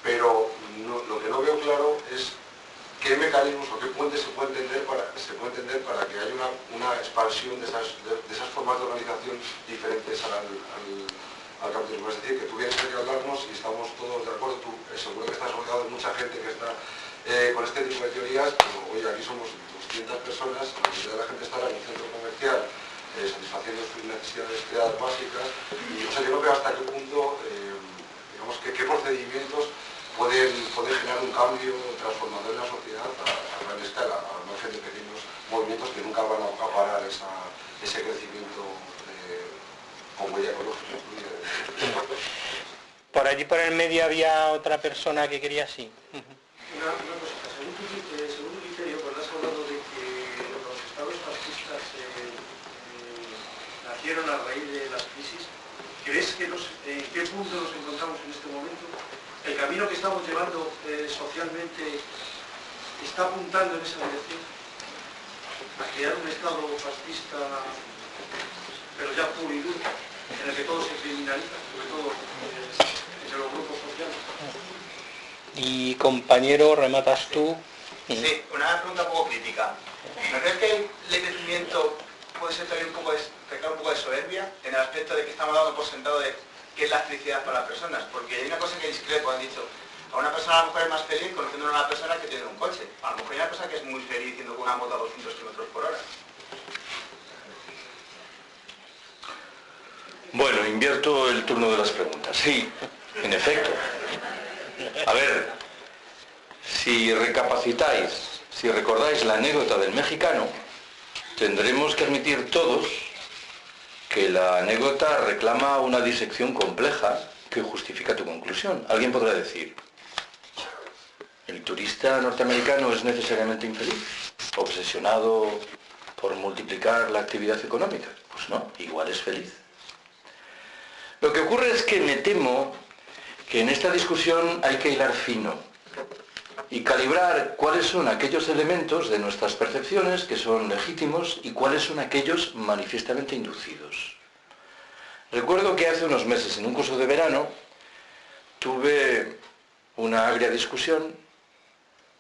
pero lo que no veo claro es qué mecanismos o qué puentes se puede entender para que haya una expansión de esas formas de organización diferentes al capitalismo. Es decir, que tú vienes aquí a hablarnos y estamos todos de acuerdo, tú seguro que estás rodeado de mucha gente que está con este tipo de teorías, pero oye, aquí somos 200 personas, la mayoría de la gente estará en un centro comercial satisfaciendo sus necesidades creadas básicas, y o sea, yo no veo hasta qué punto, digamos, qué procedimientos pueden generar un cambio transformador en la sociedad a gran escala, al margen de pequeños movimientos que nunca van a parar ese crecimiento con huella ecológica incluida. Por allí por el medio había otra persona que quería así. Una cosita, según tu criterio, cuando has hablado de que los estados fascistas nacieron a raíz de las crisis, ¿crees que en qué punto nos encontramos en este momento? ¿El camino que estamos llevando socialmente está apuntando en esa dirección? A crear un estado fascista, pero ya puro y duro, en el que todo se criminaliza, sobre todo entre los grupos sociales. Y compañero, rematas tú. Sí, una pregunta un poco crítica. ¿No crees que el decrecimiento puede ser también un poco de soberbia, en el aspecto de que estamos dando por sentado de qué es la felicidad para las personas? Porque hay una cosa que discrepo, han dicho, a una persona a lo mejor es más feliz conociendo a una persona que tiene un coche. A lo mejor hay una persona que es muy feliz yendo con una moto a 200 km/h. Bueno, invierto el turno de las preguntas. Sí, en efecto. A ver, si recapacitáis, si recordáis la anécdota del mexicano, tendremos que admitir todos que la anécdota reclama una disección compleja que justifica tu conclusión. Alguien podrá decir, ¿el turista norteamericano es necesariamente infeliz? ¿Obsesionado por multiplicar la actividad económica? Pues no, igual es feliz. Lo que ocurre es que me temo que en esta discusión hay que hilar fino y calibrar cuáles son aquellos elementos de nuestras percepciones que son legítimos y cuáles son aquellos manifiestamente inducidos. Recuerdo que hace unos meses, en un curso de verano, tuve una agria discusión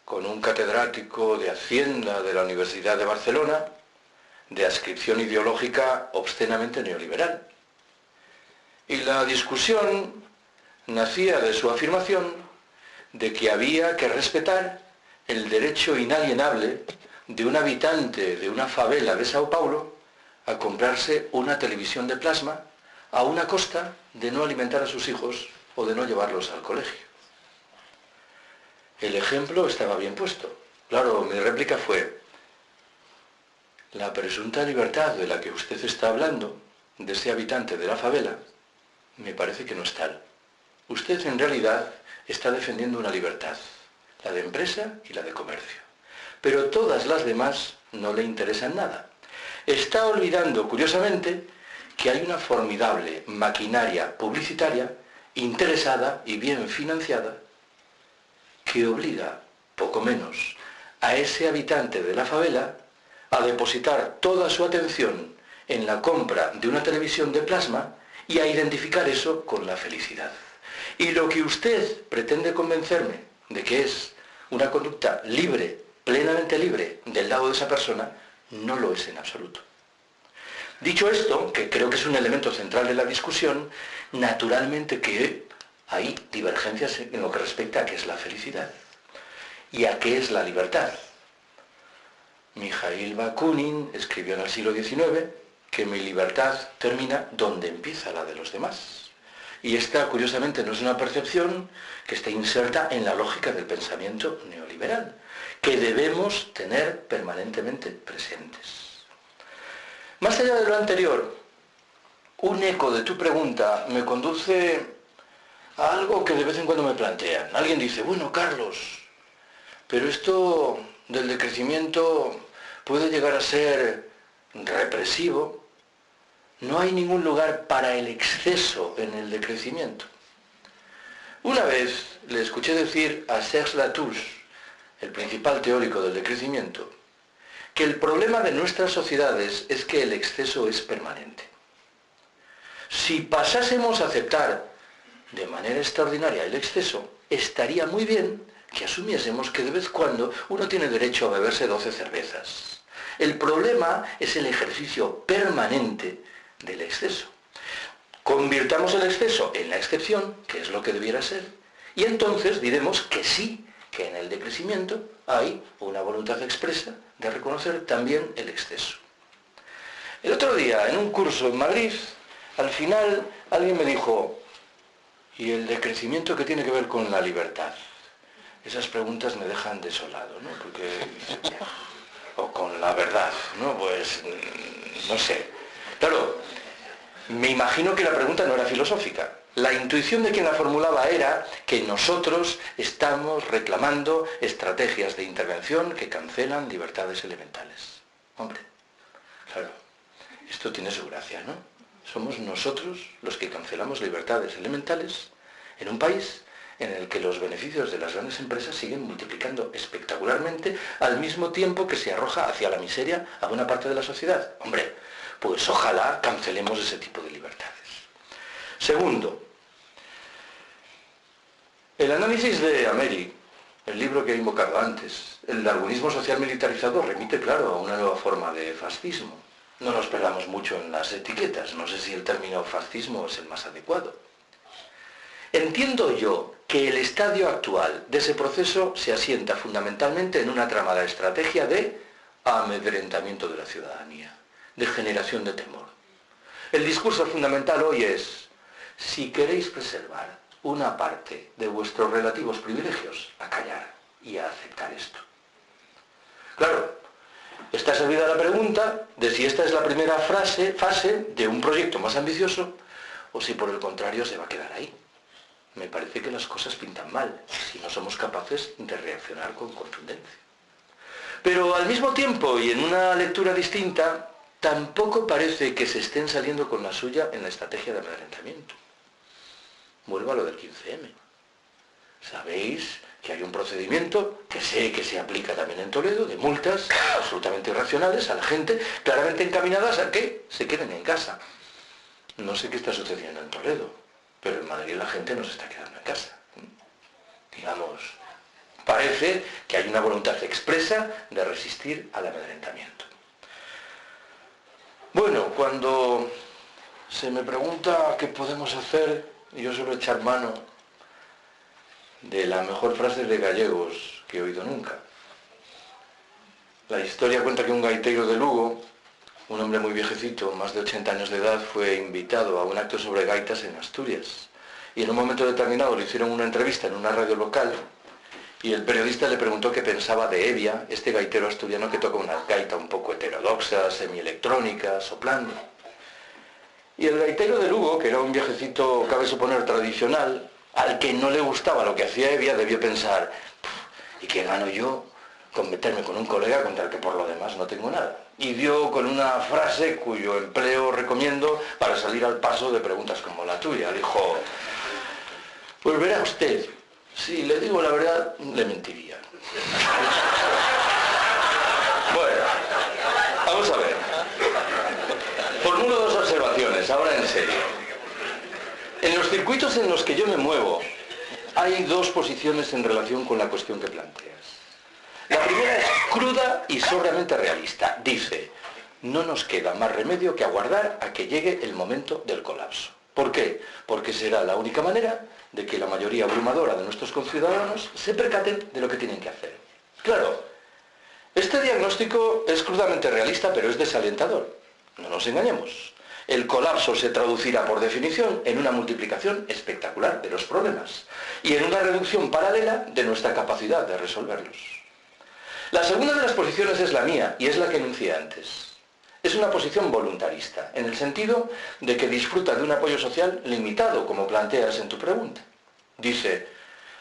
con un catedrático de Hacienda de la Universidad de Barcelona, de adscripción ideológica obscenamente neoliberal. Y la discusión nacía de su afirmación de que había que respetar el derecho inalienable de un habitante de una favela de Sao Paulo a comprarse una televisión de plasma a una costa de no alimentar a sus hijos o de no llevarlos al colegio. El ejemplo estaba bien puesto. Claro, mi réplica fue, la presunta libertad de la que usted está hablando, de ese habitante de la favela, me parece que no es tal. Usted en realidad está defendiendo una libertad, la de empresa y la de comercio. Pero todas las demás no le interesan nada. Está olvidando, curiosamente, que hay una formidable maquinaria publicitaria interesada y bien financiada que obliga, poco menos, a ese habitante de la favela a depositar toda su atención en la compra de una televisión de plasma y a identificar eso con la felicidad. Y lo que usted pretende convencerme de que es una conducta libre, plenamente libre, del lado de esa persona, no lo es en absoluto. Dicho esto, que creo que es un elemento central de la discusión, naturalmente que hay divergencias en lo que respecta a qué es la felicidad y a qué es la libertad. Mikhail Bakunin escribió en el siglo XIX que mi libertad termina donde empieza la de los demás. Y esta, curiosamente, no es una percepción que está inserta en la lógica del pensamiento neoliberal, que debemos tener permanentemente presentes. Más allá de lo anterior, un eco de tu pregunta me conduce a algo que de vez en cuando me plantean. Alguien dice, bueno, Carlos, pero esto del decrecimiento puede llegar a ser represivo. No hay ningún lugar para el exceso en el decrecimiento. Una vez le escuché decir a Serge Latouche, el principal teórico del decrecimiento, que el problema de nuestras sociedades es que el exceso es permanente. Si pasásemos a aceptar de manera extraordinaria el exceso, estaría muy bien que asumiésemos que de vez en cuando uno tiene derecho a beberse 12 cervezas. El problema es el ejercicio permanente del exceso. Convirtamos el exceso en la excepción, que es lo que debiera ser, y entonces diremos que sí, que en el decrecimiento hay una voluntad expresa de reconocer también el exceso. El otro día, en un curso en Madrid, al final alguien me dijo, ¿y el decrecimiento qué tiene que ver con la libertad? Esas preguntas me dejan desolado, ¿no? Porque, o con la verdad, ¿no? Pues, no sé. Claro, me imagino que la pregunta no era filosófica. La intuición de quien la formulaba era que nosotros estamos reclamando estrategias de intervención que cancelan libertades elementales. Hombre, claro, esto tiene su gracia, ¿no? Somos nosotros los que cancelamos libertades elementales en un país en el que los beneficios de las grandes empresas siguen multiplicando espectacularmente al mismo tiempo que se arroja hacia la miseria a buena parte de la sociedad. Hombre, pues ojalá cancelemos ese tipo de libertades. Segundo, el análisis de Ameri, el libro que he invocado antes, el darwinismo social militarizado remite, claro, a una nueva forma de fascismo. No nos perdamos mucho en las etiquetas, no sé si el término fascismo es el más adecuado. Entiendo yo que el estadio actual de ese proceso se asienta fundamentalmente en una tramada estrategia de amedrentamiento de la ciudadanía, de generación de temor. El discurso fundamental hoy es, si queréis preservar una parte de vuestros relativos privilegios, a callar y a aceptar esto. Claro, está servida la pregunta de si esta es la primera fase de un proyecto más ambicioso o si por el contrario se va a quedar ahí. Me parece que las cosas pintan mal si no somos capaces de reaccionar con contundencia. Pero al mismo tiempo y en una lectura distinta, tampoco parece que se estén saliendo con la suya en la estrategia de amedrentamiento. Vuelvo a lo del 15M. Sabéis que hay un procedimiento que sé que se aplica también en Toledo, de multas absolutamente irracionales a la gente, claramente encaminadas a que se queden en casa. No sé qué está sucediendo en Toledo, pero en Madrid la gente no se está quedando en casa. Digamos, parece que hay una voluntad expresa de resistir al amedrentamiento. Bueno, cuando se me pregunta qué podemos hacer, yo suelo echar mano de la mejor frase de gallegos que he oído nunca. La historia cuenta que un gaitero de Lugo, un hombre muy viejecito, más de 80 años de edad, fue invitado a un acto sobre gaitas en Asturias. Y en un momento determinado le hicieron una entrevista en una radio local y el periodista le preguntó qué pensaba de Evia, este gaitero asturiano que toca una gaita un poco heterodoxa, semielectrónica, soplando. Y el gaitero de Lugo, que era un viejecito, cabe suponer, tradicional, al que no le gustaba lo que hacía Evia, debió pensar, ¿y qué gano yo con meterme con un colega contra el que por lo demás no tengo nada? Y dio con una frase cuyo empleo recomiendo para salir al paso de preguntas como la tuya. Dijo, pues verá usted, si le digo la verdad, le mentiría. Bueno, vamos a ver. Formulo dos observaciones, ahora en serio. En los circuitos en los que yo me muevo, hay dos posiciones en relación con la cuestión que planteas. La primera es cruda y sobriamente realista. Dice, no nos queda más remedio que aguardar a que llegue el momento del colapso. ¿Por qué? Porque será la única manera de que la mayoría abrumadora de nuestros conciudadanos se percaten de lo que tienen que hacer. Claro, este diagnóstico es crudamente realista, pero es desalentador. No nos engañemos. El colapso se traducirá por definición en una multiplicación espectacular de los problemas y en una reducción paralela de nuestra capacidad de resolverlos. La segunda de las posiciones es la mía y es la que enuncié antes. Es una posición voluntarista, en el sentido de que disfruta de un apoyo social limitado, como planteas en tu pregunta. Dice,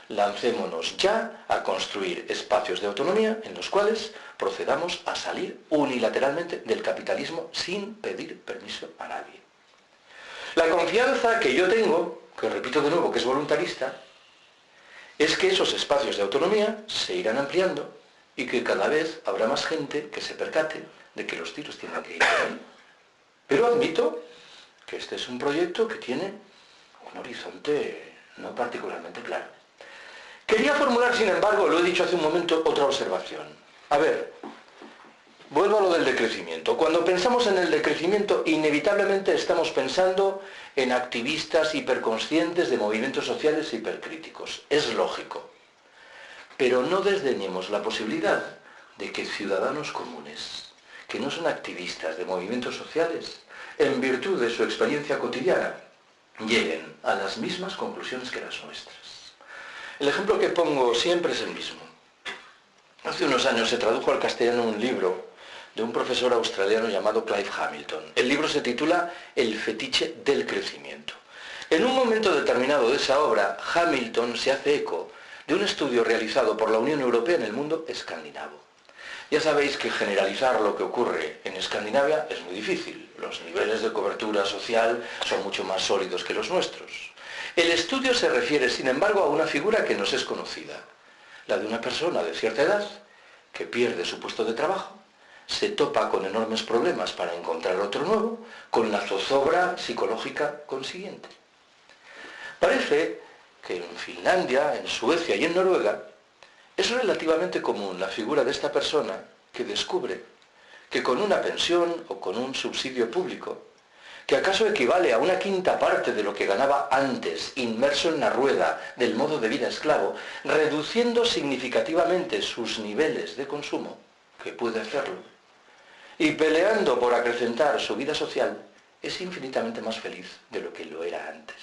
lancémonos ya a construir espacios de autonomía en los cuales procedamos a salir unilateralmente del capitalismo sin pedir permiso a nadie. La confianza que yo tengo, que repito de nuevo que es voluntarista, es que esos espacios de autonomía se irán ampliando y que cada vez habrá más gente que se percate de que los tiros tienen que ir por ahí. Pero admito que este es un proyecto que tiene un horizonte no particularmente claro. Quería formular, sin embargo, lo he dicho hace un momento, otra observación. A ver, vuelvo a lo del decrecimiento. Cuando pensamos en el decrecimiento, inevitablemente estamos pensando en activistas hiperconscientes de movimientos sociales hipercríticos. Es lógico. Pero no desdeñemos la posibilidad de que ciudadanos comunes, que no son activistas de movimientos sociales, en virtud de su experiencia cotidiana, lleguen a las mismas conclusiones que las nuestras. El ejemplo que pongo siempre es el mismo. Hace unos años se tradujo al castellano un libro de un profesor australiano llamado Clive Hamilton. El libro se titula El fetiche del crecimiento. En un momento determinado de esa obra, Hamilton se hace eco de un estudio realizado por la Unión Europea en el mundo escandinavo. Ya sabéis que generalizar lo que ocurre en Escandinavia es muy difícil. Los niveles de cobertura social son mucho más sólidos que los nuestros. El estudio se refiere, sin embargo, a una figura que nos es conocida, la de una persona de cierta edad que pierde su puesto de trabajo, se topa con enormes problemas para encontrar otro nuevo, con la zozobra psicológica consiguiente. Parece que en Finlandia, en Suecia y en Noruega es relativamente común la figura de esta persona que descubre que con una pensión o con un subsidio público, que acaso equivale a una quinta parte de lo que ganaba antes, inmerso en la rueda del modo de vida esclavo, reduciendo significativamente sus niveles de consumo, que puede hacerlo, y peleando por acrecentar su vida social, es infinitamente más feliz de lo que lo era antes.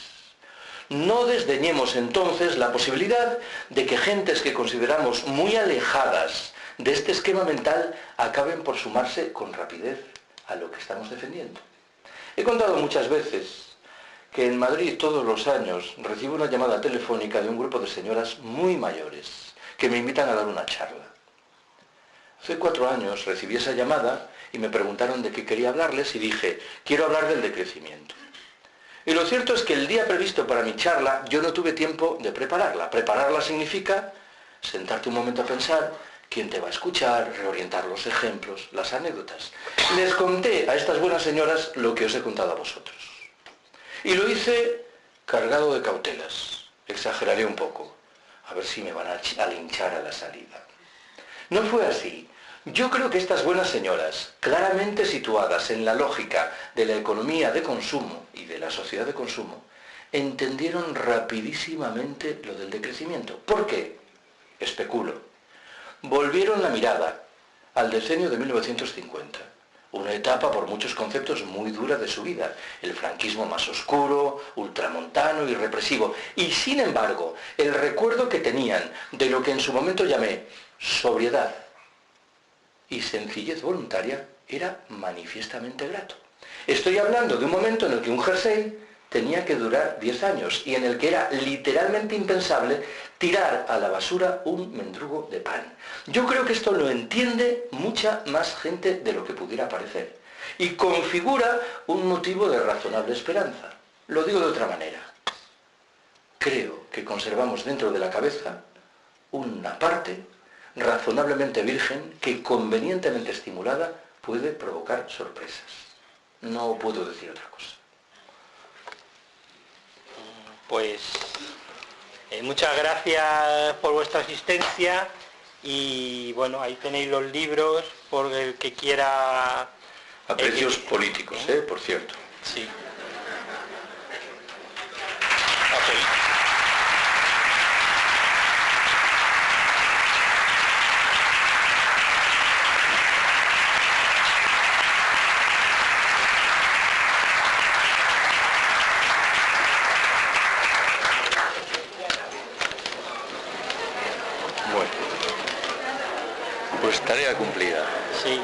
No desdeñemos entonces la posibilidad de que gentes que consideramos muy alejadas de este esquema mental acaben por sumarse con rapidez a lo que estamos defendiendo. He contado muchas veces que en Madrid todos los años recibo una llamada telefónica de un grupo de señoras muy mayores que me invitan a dar una charla. Hace 4 años recibí esa llamada y me preguntaron de qué quería hablarles y dije, quiero hablar del decrecimiento. Y lo cierto es que el día previsto para mi charla yo no tuve tiempo de prepararla. Prepararla significa sentarte un momento a pensar quién te va a escuchar, reorientar los ejemplos, las anécdotas. Les conté a estas buenas señoras lo que os he contado a vosotros. Y lo hice cargado de cautelas. Exageraré un poco, a ver si me van a linchar a la salida. No fue así. Yo creo que estas buenas señoras, claramente situadas en la lógica de la economía de consumo y de la sociedad de consumo, entendieron rapidísimamente lo del decrecimiento. ¿Por qué? Especulo. Volvieron la mirada al decenio de 1950, una etapa por muchos conceptos muy dura de su vida, el franquismo más oscuro, ultramontano y represivo, y sin embargo, el recuerdo que tenían de lo que en su momento llamé sobriedad y sencillez voluntaria era manifiestamente grato. Estoy hablando de un momento en el que un jersey tenía que durar 10 años y en el que era literalmente impensable tirar a la basura un mendrugo de pan. Yo creo que esto lo entiende mucha más gente de lo que pudiera parecer y configura un motivo de razonable esperanza. Lo digo de otra manera. Creo que conservamos dentro de la cabeza una parte razonablemente virgen que, convenientemente estimulada, puede provocar sorpresas. No puedo decir otra cosa. Pues muchas gracias por vuestra asistencia y bueno, ahí tenéis los libros por el que quiera... A precios políticos, por cierto. Sí. Bueno, pues tarea cumplida. Sí.